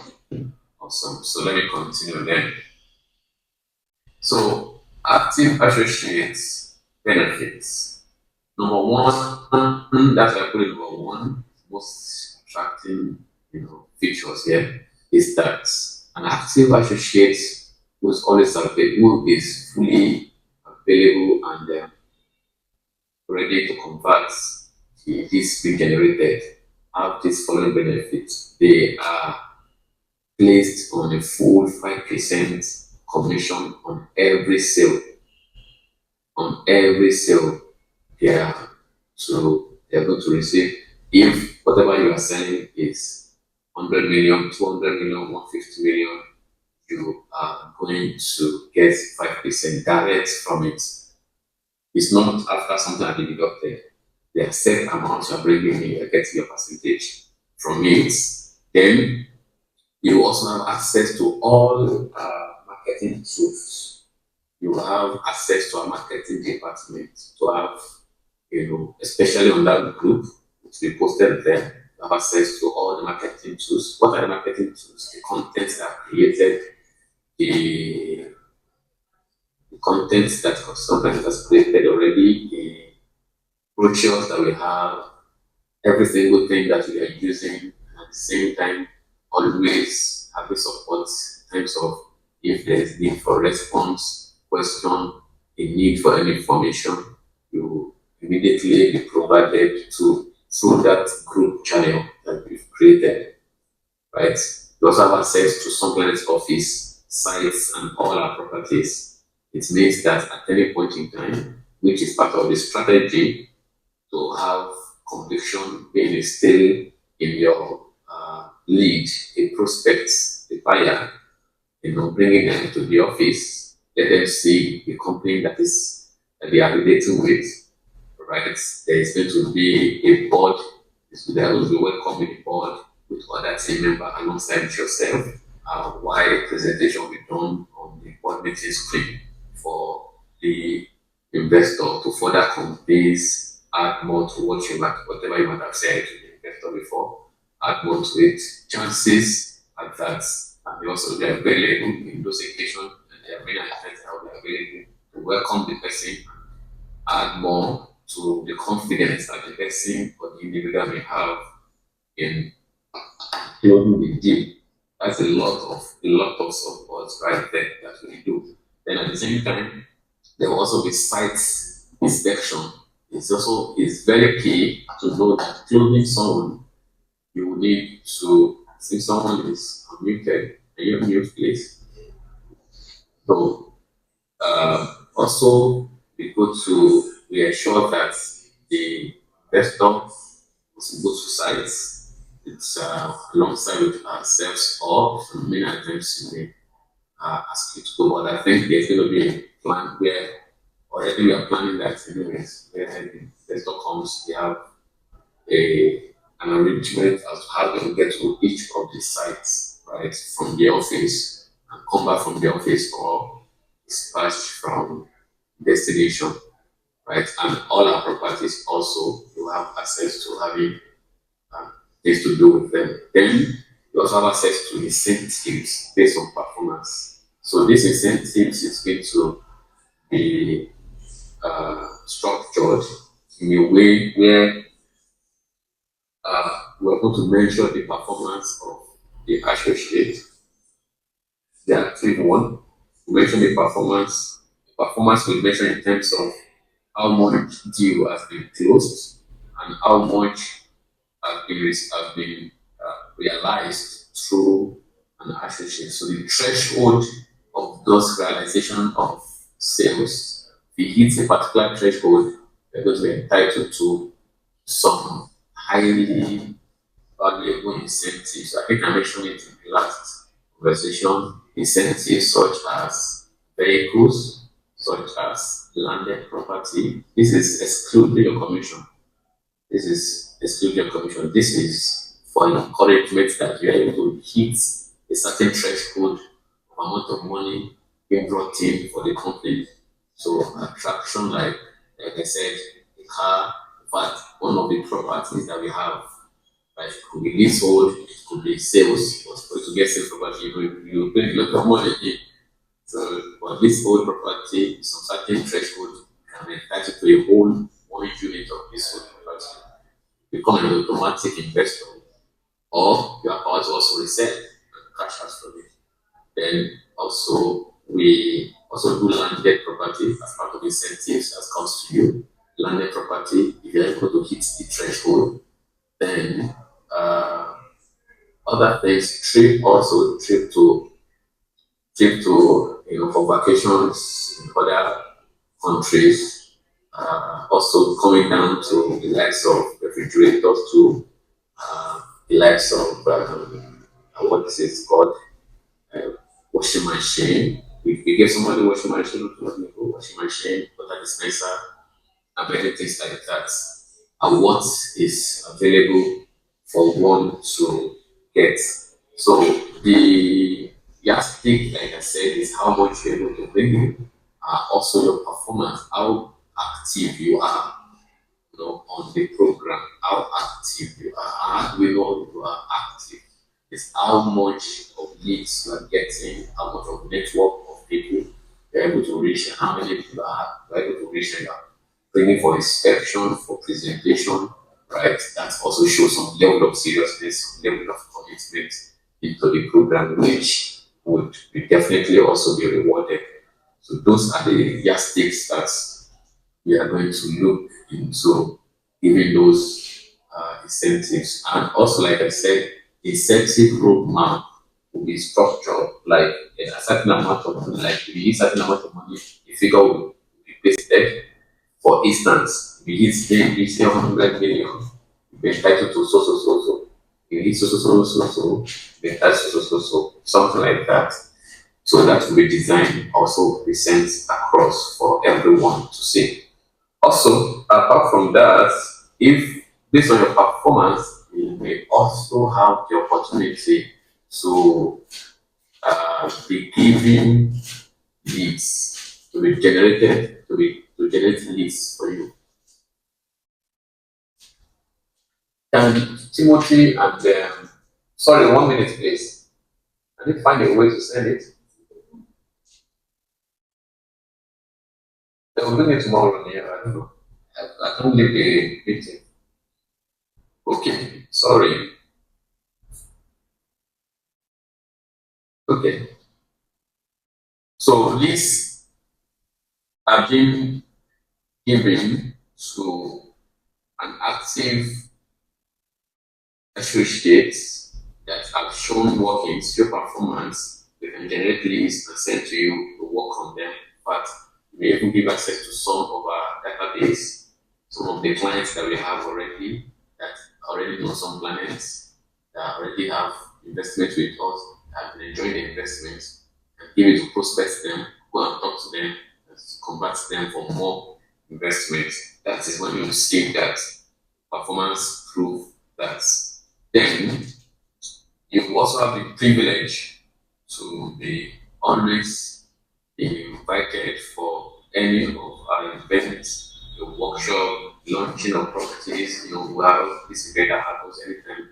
Awesome. So let me continue then. So active associates benefits. Number one, that's why I put it number one, most attracting features here is that an active associate who's always available, who is fully available and ready to convert this being generated have this following benefits. They are placed on a full 5% commission on every sale. On every sale, they are they're going to receive, if whatever you are selling is 100 million, 200 million, 150 million, you are going to get 5% direct from it. It's not after something has been deducted. The set amount you are bringing in, you're getting your percentage from it. Then you also have access to all marketing tools. You have access to a marketing department to have, especially on that group, which we posted there, you have access to all the marketing tools. What are the marketing tools? The contents that are created, the, the contents that consultant has created already, the brochures that we have, every single thing that we are using at the same time, always having support in terms of if there is need for response, question, a need for any information, you immediately be provided to through that group channel that we've created, right? You also have access to Sunlight's office, sites, and all our properties. It means that at any point in time, which is part of the strategy to have conviction being still in your lead, a prospect, a buyer, bringing them to the office, let them see the company that they are relating with, right? There is going to be a board, there will be welcoming board with other team member alongside yourself, while a presentation will be done on the board meeting screen for the investor to further convince, add more to whatever you might have said to the investor before, add more to it. Chances are that and they also be available in those occasions and there are many events that will be available to welcome the person, add more to the confidence that the person or the individual may have in closing the deal. That's a lot of support right there that we do. Then at the same time, there will also be site inspection. It's very key to know that clothing someone you will need to see someone is unmuted and you mute please. So also we go to we ensure that the investor is go to sites. It's alongside with ourselves or many times you may ask you to go, but I think there's going to be a plan where already we are planning that anyways, where the investor comes, we have an arrangement as to how they will get to each of the sites, right, from the office and come back from the office or dispatch from destination, right? And all our properties also you have access to having things to do with them. Then you also have access to incentives based on performance. So these incentives is going to be structured in a way where we're going to measure the performance of the associate, the active one. We measure the performance. The performance will measure in terms of how much deal has been closed, and how much has been realized through an associate. So the threshold of those realization of sales, if it hits a particular threshold, they're going to be entitled to some highly valuable incentives. I think I mentioned it in the last conversation. Incentives such as vehicles, such as landed property. This is excluding your commission. This is excluding your commission. This is for encouragement that you are able to hit a certain threshold of amount of money being brought in for the company. So attraction, like I said, the car, in fact, one of the properties that we have, like it could be leasehold, it could be sales, but for you to get sales property, you pay a lot of money in. So for leasehold property, some certain threshold can be entitled to a whole 1 unit of leasehold property, become an automatic investor, or you are about to also resell and cash out from it. Then also we also do landed property as part of incentives that comes to you. Landed property, if you're able to hit the threshold, then uh, other things, trip to for vacations in other countries, also coming down to the likes of refrigerators to the likes of what is it called, uh, washing machine. We give somebody washing machine, washing machine, water dispenser, and many things like that. And what is available for one to get. So the yardstick, like I said, is how much you're able to bring in. Also your performance, how active you are, on the program, how active you are. How do we know you are active? It's how much of leads you are getting, how much of network of people you're able to reach, and how many people are able to reach, and you are bringing for inspection, for presentation, right? That also shows some level of seriousness, some level of commitment into the program, which would be definitely also be rewarded. So those are the yardsticks that we are going to look into giving those incentives. And also, like I said, incentive roadmap will be structured like a certain amount of money, like if you hit certain amount of money, the figure will be pasted. For instance, if you hit 100 million, you'll be entitled to so. If you hit so, you'll be entitled to so, something like that. So that will be designed also presents across for everyone to see. Also, apart from that, if based on your performance, you may also have the opportunity to be given leads to be generated to generate leads for you. And Timothy and sorry, 1 minute, please. I need to find a way to send it. They will bring it tomorrow. Yeah, I don't know. I can't leave the meeting. Okay, sorry. Okay, so leads are being given to an active associate that have shown workings, your performance, they can generate leads and send to you to work on them. But you may even give access to some of our database, some of the clients that we have already that already know some clients that already have investment with us, have been enjoying the investments, and give it to prospect them, go and talk to them, and convert them for more investment. That is when you see that performance proof that then you also have the privilege to be always invited for any of our events, the workshop, launching of properties. We have this event that happens anytime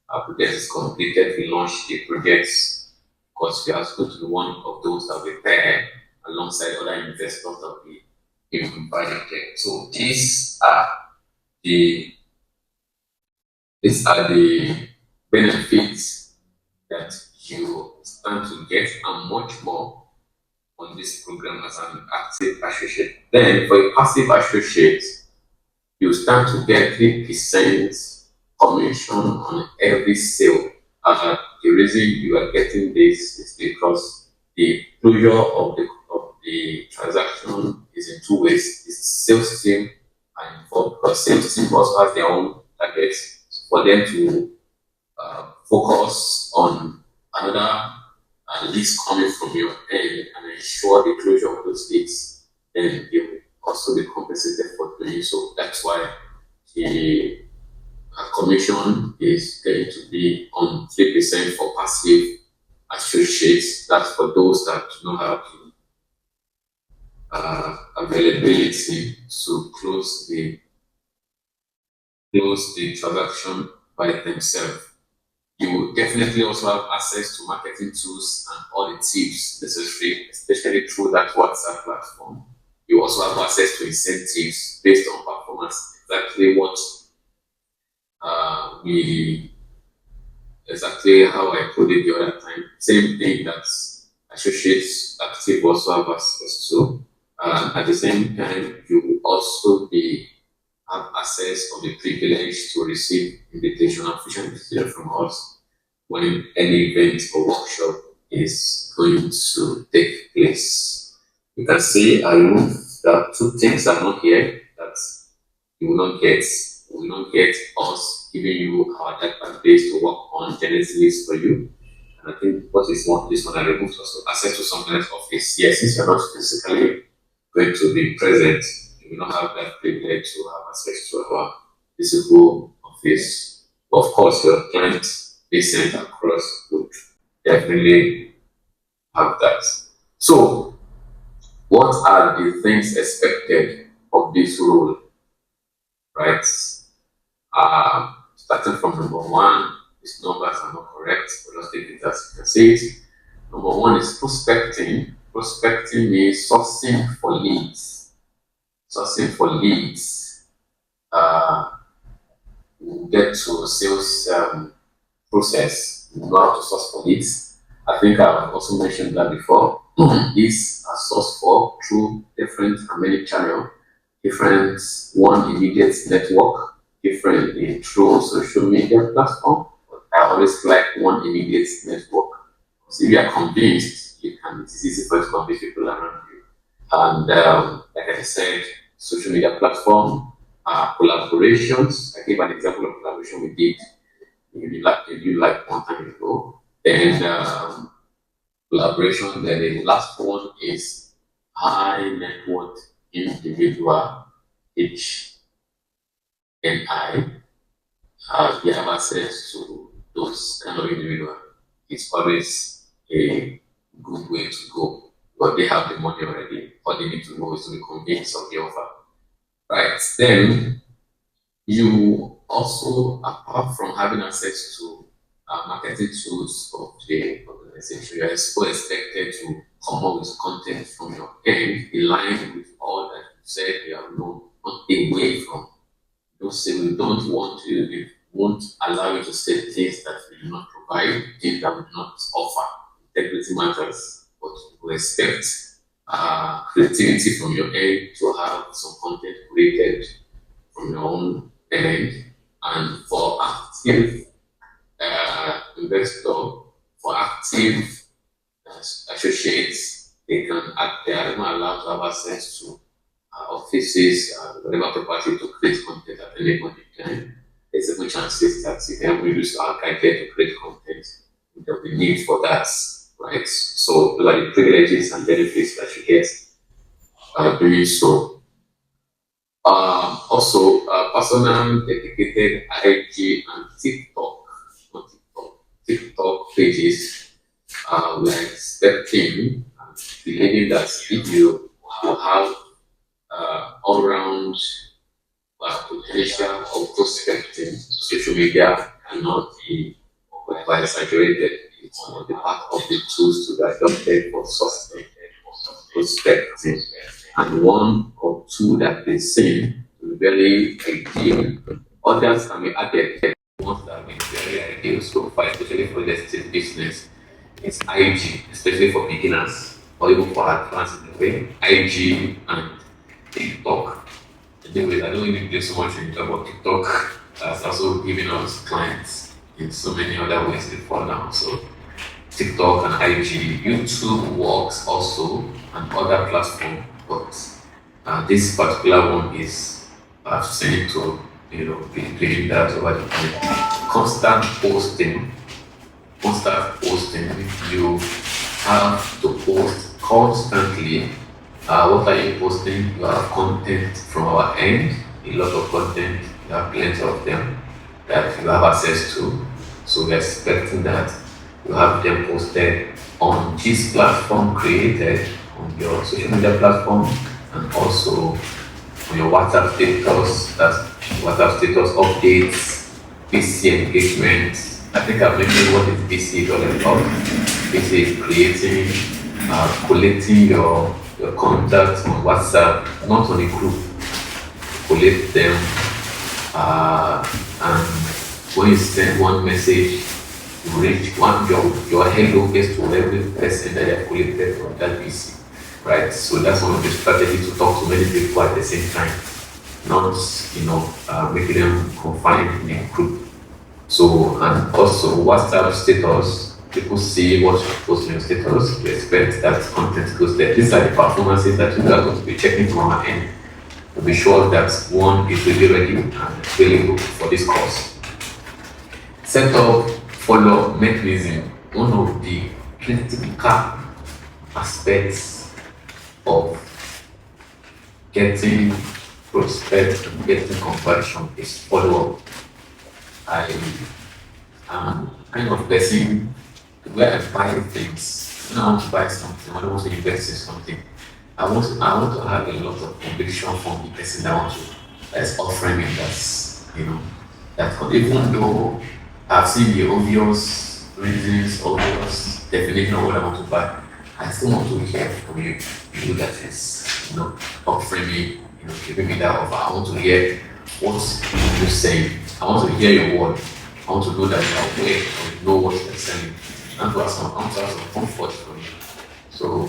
our project is completed. We launch the projects because we are supposed to be one of those that will be there alongside other investors that will be invited. So the these are the benefits that you stand to get and much more on this program as an active associate. Then for a passive associate, you stand to get 3% commission on every sale. The reason you are getting this is because the closure of the transaction is in two ways. It's sales team and involved because sales team also has their own targets for them to focus on another leads coming from your end and ensure the closure of those leads. Then they will also be compensated for doing so. That's why the commission is going to be on 3% for passive associates. That's for those that do not have the availability to close the transaction by themselves. You will definitely also have access to marketing tools and all the tips necessary, especially through that WhatsApp platform. You also have access to incentives based on performance, exactly how I put it the other time. Same thing that associates active also have access to. At the same time, you will also have access or the privilege to receive invitation and official invitation from us when any event or workshop is going to take place. You can see I removed that two things are not here that you will not get. You will not get us giving you our database to work on Genesis for you. And I think what is more, this one I removed also access to someone's office. Yes, since you're not physically going to be present, you will not have that privilege to have access to our physical office. Of course, your client they sent across would definitely have that. So, what are the things expected of this role? Right? Starting from number one, these numbers are not correct, but let's take it as you can see it. Number one is prospecting. Prospecting means sourcing for leads. Sourcing for leads. We'll get to sales process. You know how to source for leads. I think I've also mentioned that before. These are sourced for through different and many channels, different one immediate network, different through social media platform. I always like one immediate network. So if you are convinced, it's easy for you to convince people around you. And like I said, social media platform, collaborations. I gave an example of collaboration we did maybe like one time ago. Then collaboration. Then the last one is high net worth individual, HNI. We have access to those kind of individual. It's always a good way to go. But they have the money already. All they need to know is to be convinced of the offer. Right. Then you also, apart from having access to marketing tools of the organization, you are also expected to come up with content from your end in line with all that you said you have not away from. Don't say we don't want to, we won't allow you to say things that we do not provide, things that we do not offer. Integrity matters, but we expect creativity from your end to have some content created from your own end. And for active investor, for active associates, they are not allowed to have access to offices and whatever property to create content at any point in time. There's a good chances that if they will use our guide to create content, there will be need for that, right? So those are the privileges and benefits that you get doing so. Also, personal dedicated IG and TikTok pages. We are expecting and believing that if you have all-round potential of prospecting, social media cannot be exaggerated. It's one of the part of the tools to be adopted for prospecting. And one or two that they seem very ideal. Others can be added. Ones that be very ideal so far, especially for the business, it's IG, especially for beginners. or even for advanced in a way, IG and TikTok. Anyways, I don't really do so much in about TikTok. Has also given us clients in so many other ways before now. So TikTok and IG, YouTube works also, and other platform, but this particular one is I've seen to be doing that over the time. Constant posting. You have to post constantly. What are you posting? You have content from our end, a lot of content. You have plenty of them that you have access to. So we're expecting that you have them posted on this platform created on your social media platform and also on your WhatsApp status, that's WhatsApp status updates, PC engagement. I think I've mentioned what is PC is all about. PC is creating, collecting your contacts on WhatsApp, not on a group, collect them, and when you send one message, you reach your hello gets to every person that you have collected from that PC, right? So that's one of the strategies to talk to many people at the same time, not making them confined in a group. So and also WhatsApp status, people see what you post in your status, you expect that content goes there. These are the performances that you are going to be checking from our end to be sure that one is really ready and available for this course. Set up follow-up mechanism, one of the critical aspects of getting prospect and getting conversion is follow-up. I am kind of person where I buy things. When I want to buy something, when I want to invest in something, I want to have a lot of conviction from the person that's offering me that even though I've seen the obvious reasons, obvious definition of what I want to buy, I still want to hear from you that is offering me, giving me that offer. I want to hear what you're saying. I want to hear your word. I want to know that you are aware or you know what you're saying. And to have some comfort from you. So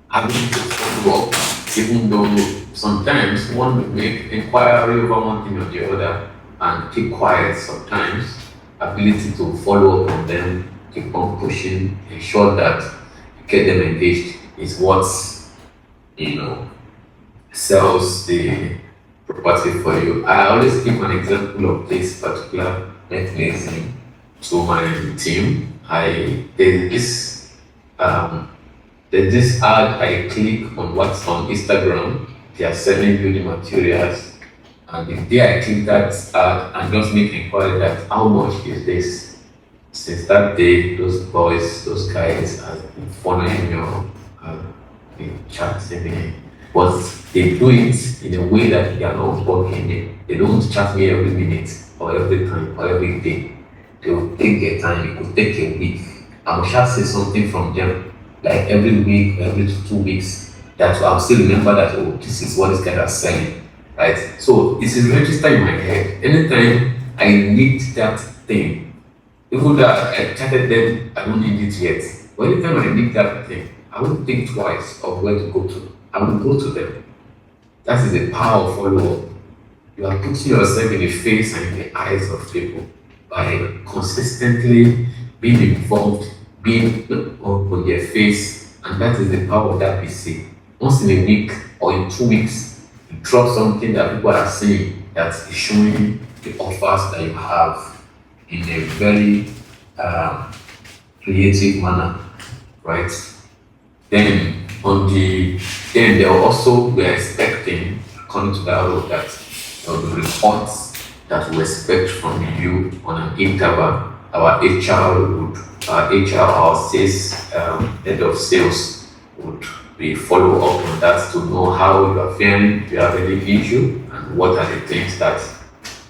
having to follow up, even though sometimes one will make inquiry over one thing or the other and keep quiet sometimes, ability to follow up on them, keep on pushing, ensure that you get them engaged is what sells the property for you. I always give an example of this particular mechanism to my team. There's this ad I click on what's on Instagram. They are selling building materials, and the day I click that ad and just make inquiry that how much is this? Since that day, those guys have been following your chats but they do it in a way that they are not working it. They don't chat me every minute or every time or every day. They will take their time. It could take a week. I will shall say something from them, like every week, every 2 weeks, that I'll still remember that, oh, this is what this guy is selling, right? So this is registered in my head. Anytime I need that thing, even though I chatted them, I don't need it yet. But anytime I need that thing, I won't think twice of where to go to. I will go to them. That is the power of follow-up. You are putting yourself in the face and in the eyes of people by consistently being involved, being on their face, and that is the power of that PC. Once in a week or in 2 weeks, you drop something that people are saying that is showing the offers that you have in a very creative manner, right? Then they also were expecting, according to that rule, that there will be reports that we expect from you on an interval. Our sales head of sales would be follow up on that to know how you are faring, if you have any issue, and what are the things that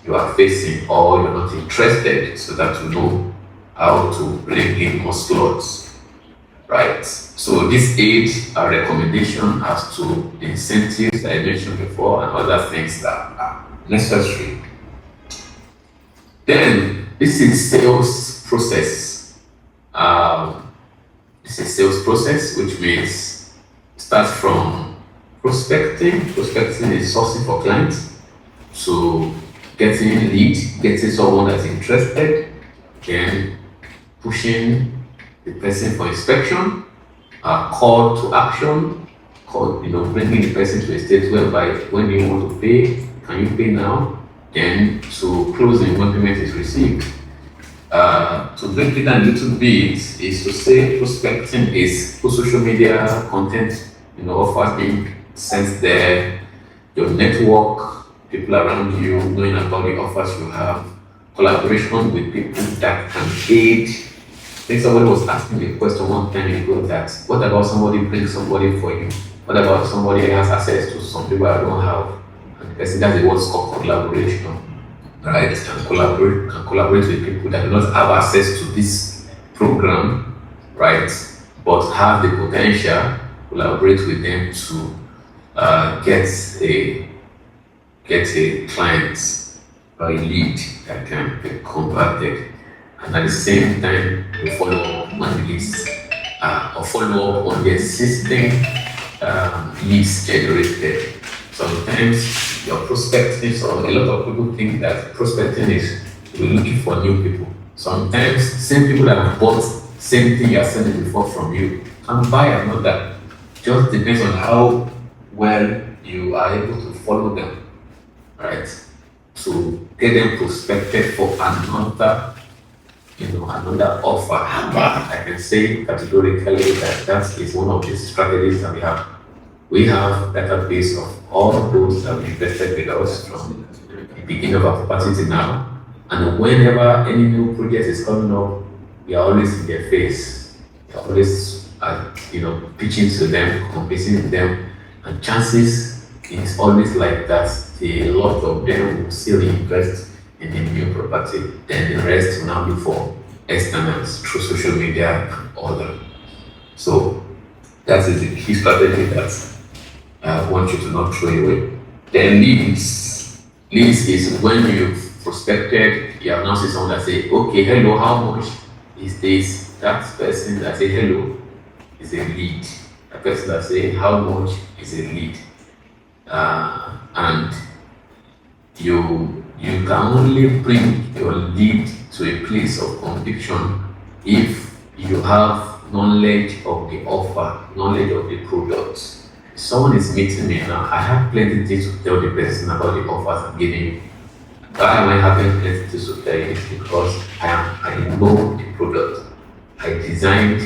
you are facing or you're not interested, so that you know how to bring in more slots, right? So this aids a recommendation as to the incentives that I mentioned before and other things that are necessary. Then this is sales process. it's a sales process, which means start from prospecting. Prospecting is sourcing for clients, to getting lead, getting someone that's interested, then pushing the person for inspection, call to action, bringing the person to a state whereby when you want to pay, can you pay now? Then to closing when payment is received. To break it down a little bit is to say prospecting is social media content, offers being sent there, your network, people around you, knowing about the offers you have, collaboration with people that can aid. I think somebody was asking me a question one time ago that what about somebody brings somebody for you? What about somebody has access to some people I don't have? And the person that's what's called collaboration, right? Can collaborate with people that do not have access to this program, right? But have the potential, collaborate with them to get a client or a lead that can be converted, and at the same time we follow up on the leads or follow up on the existing leads generated. Sometimes your prospecting, so a lot of people think that prospecting is you're looking for new people. Sometimes same people that have bought same thing you are selling before from you can buy another. Just depends on how well you are able to follow them, right? To get them prospected for another offer. I can say categorically that is one of the strategies that we have. We have database of all those that have invested with us from the beginning of our property to now. And whenever any new project is coming up, we are always in their face. We are always pitching to them, convincing with them, and chances is always like that. A lot of them will still invest in the new property, then the rest will now look for externals through social media and other. So that is the key strategy that I want you to not throw away. Then leads. Leads is when you've prospected, you have now seen someone that say, okay, hello, how much is this? That person that say hello is a lead. The person that say how much is a lead. And you can only bring your lead to a place of conviction if you have knowledge of the offer, knowledge of the product. If someone is meeting me now, I have plenty things to tell the person about the offers I'm giving you. Why am I having plenty things to tell you? It's because I know the product. I designed,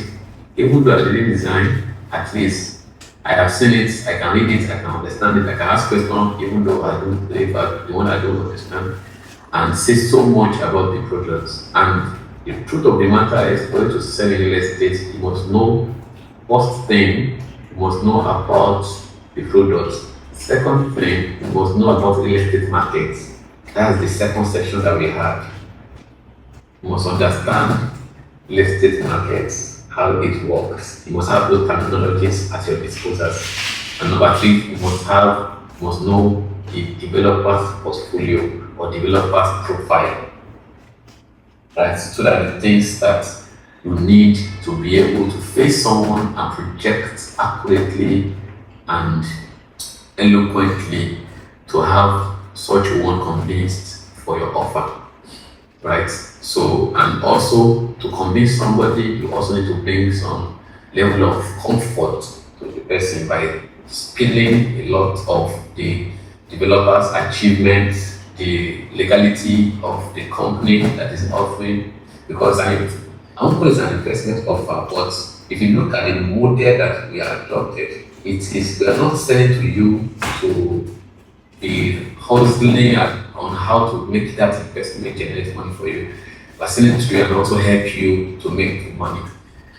even though I didn't design, at least I have seen it, I can read it, I can understand it, I can ask questions, even though I don't believe the one I don't understand, and say so much about the products. And the truth of the matter is, for you to sell in real estate, you must know first thing, you must know about the product. Second thing, you must know about real estate markets. That's the second section that we have. You must understand real estate markets, how it works. You must have those terminologies at your disposal. And number three, you must know the developer's portfolio or developer's profile. Right? So that the things that you need to be able to face someone and project accurately and eloquently to have such one convinced for your offer. Right? So, and also to convince somebody, you also need to bring some level of comfort to the person by spilling a lot of the developer's achievements, the legality of the company that is offering. Because I won't call it an investment offer, but if you look at the model that we are adopted, we are not selling to you to be hustling on how to make that investment generate money for you. We're selling to you and also help you to make money.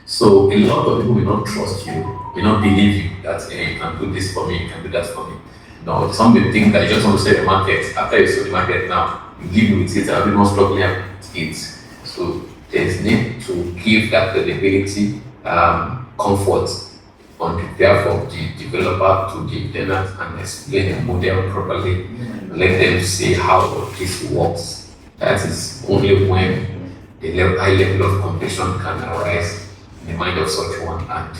So a lot of people will not trust you, will not believe you that you can do this for me, you can do that for me. No, some people think that you just want to sell the market. After you sell the market now, you give me with it, I'll be more struggling with it. So there's need to give that credibility, comfort on behalf of the developer to the tenant and explain the model properly. Let them see how this works. That is only when the high level of completion can arise in the mind of such one, and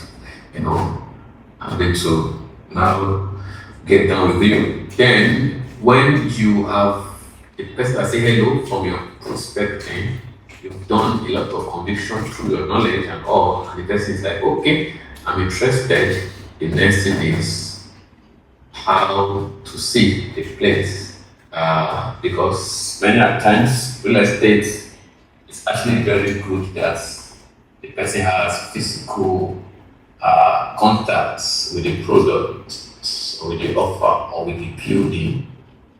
I'm going to now get down with you. Then, when you have the person that say hello from your prospecting, you've done a lot of conviction through your knowledge and all, and the person is like, okay, I'm interested. The next thing is how to see the place. Because many a times real estate is actually very good that the person has physical contacts with the product, or with the offer, or with the building.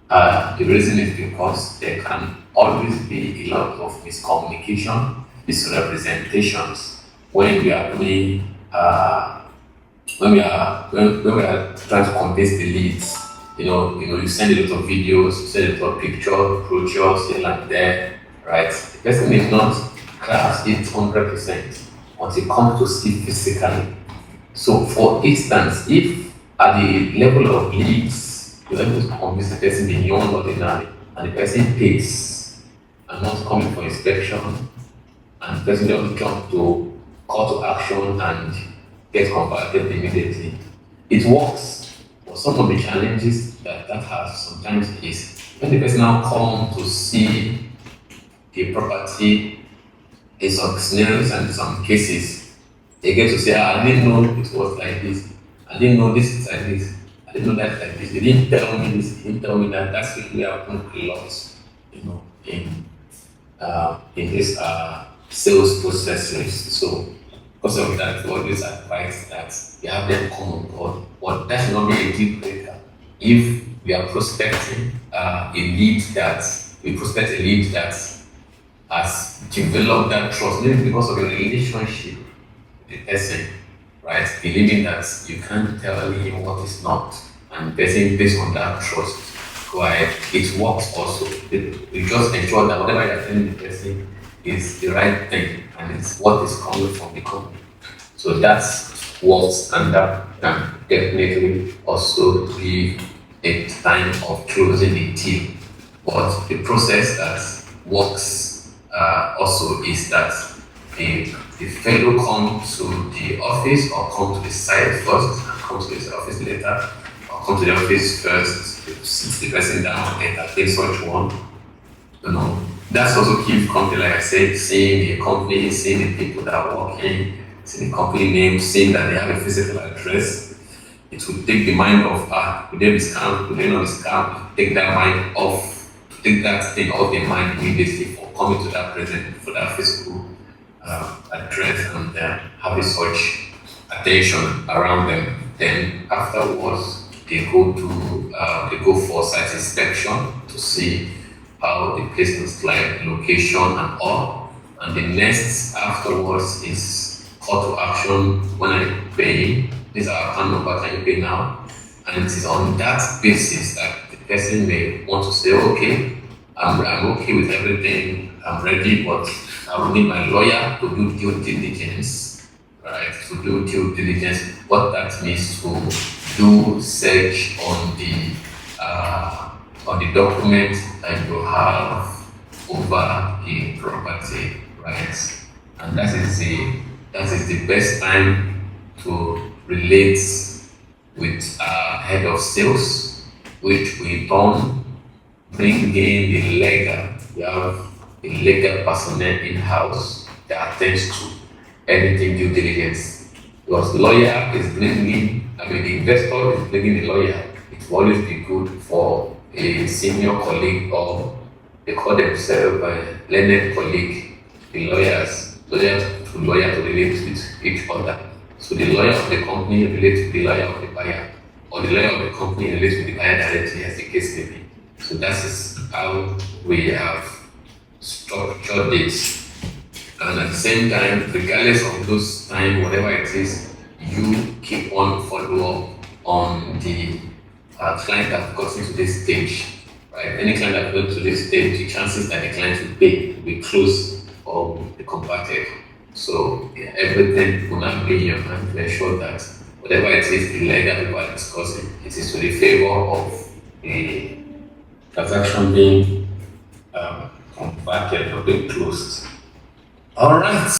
The reason is because there can always be a lot of miscommunication, misrepresentations when we are doing when we are trying to convince the leads. You send a lot of videos, you send a lot of pictures, brochures here and there, right? The person is not grasp it 100% until it comes to see physically. So, for instance, if at the level of leads, you're able to convince the person beyond ordinary, and the person pays and not coming for inspection, and the person doesn't jump to call to action and get converted immediately, it works. But some of the challenges that has sometimes is when the person now come to see the property, in some scenarios and in some cases, they get to say, I didn't know it was like this. I didn't know this is like this. I didn't know that like this. They didn't tell me this. They didn't tell me that. That's really happened a lot, in this sales processes. So because of that, we always advise that we have them come on board. But that should not be a deal breaker. If we are prospecting we prospect a lead that has developed that trust, maybe because of your relationship with the person, right? Believing that you can't tell him what is not, and person based on that trust, right? It works also. We just ensure that whatever you're telling the person is the right thing and it's what is coming from the company. So that's works, and that can definitely also be a time of closing the deal. But the process that works also is that the fellow come to the office or come to the site first and come to the office later, or come to the office first, sit the person down, entertain such one. That's also key for company, like I said, seeing the company, seeing the people that are working, seeing the company name, seeing that they have a physical address. It will take the mind off, could they be scammed, could they not be scammed, take that mind off, take that thing off their mind immediately for coming to that present, for that physical address, and having such attention around them. Then afterwards, they go for site inspection to see how the place looks like, location and all. And the next afterwards is call to action. When I pay, this is our account number, can you pay now? And it is on that basis that the person may want to say, okay, I'm okay with everything, I'm ready, but I will need my lawyer to do due diligence, right? To do due diligence, what that means to do search on the document that you have over the property, right? And that is the best time to relate with head of sales, which we don't bring in the legal. We have a legal personnel in-house that attends to anything due diligence. Because the lawyer is bringing, the investor is bringing the lawyer. It will always be good for a senior colleague, or they call themselves a learned colleague, the lawyer to relate with each other. So the lawyer of the company relates to the lawyer of the buyer, or the lawyer of the company relates with the buyer directly, as the case may be. So that is how we have structured this. And at the same time, regardless of those time, whatever it is, you keep on follow up on the client that got into this stage, right? Any client that got to this stage, the chances that the client will pay will be close or will be converted. So everything will not be in your hand to ensure that whatever it is, the legal people are discussing, it is to the favor of the transaction being converted or being closed. All right.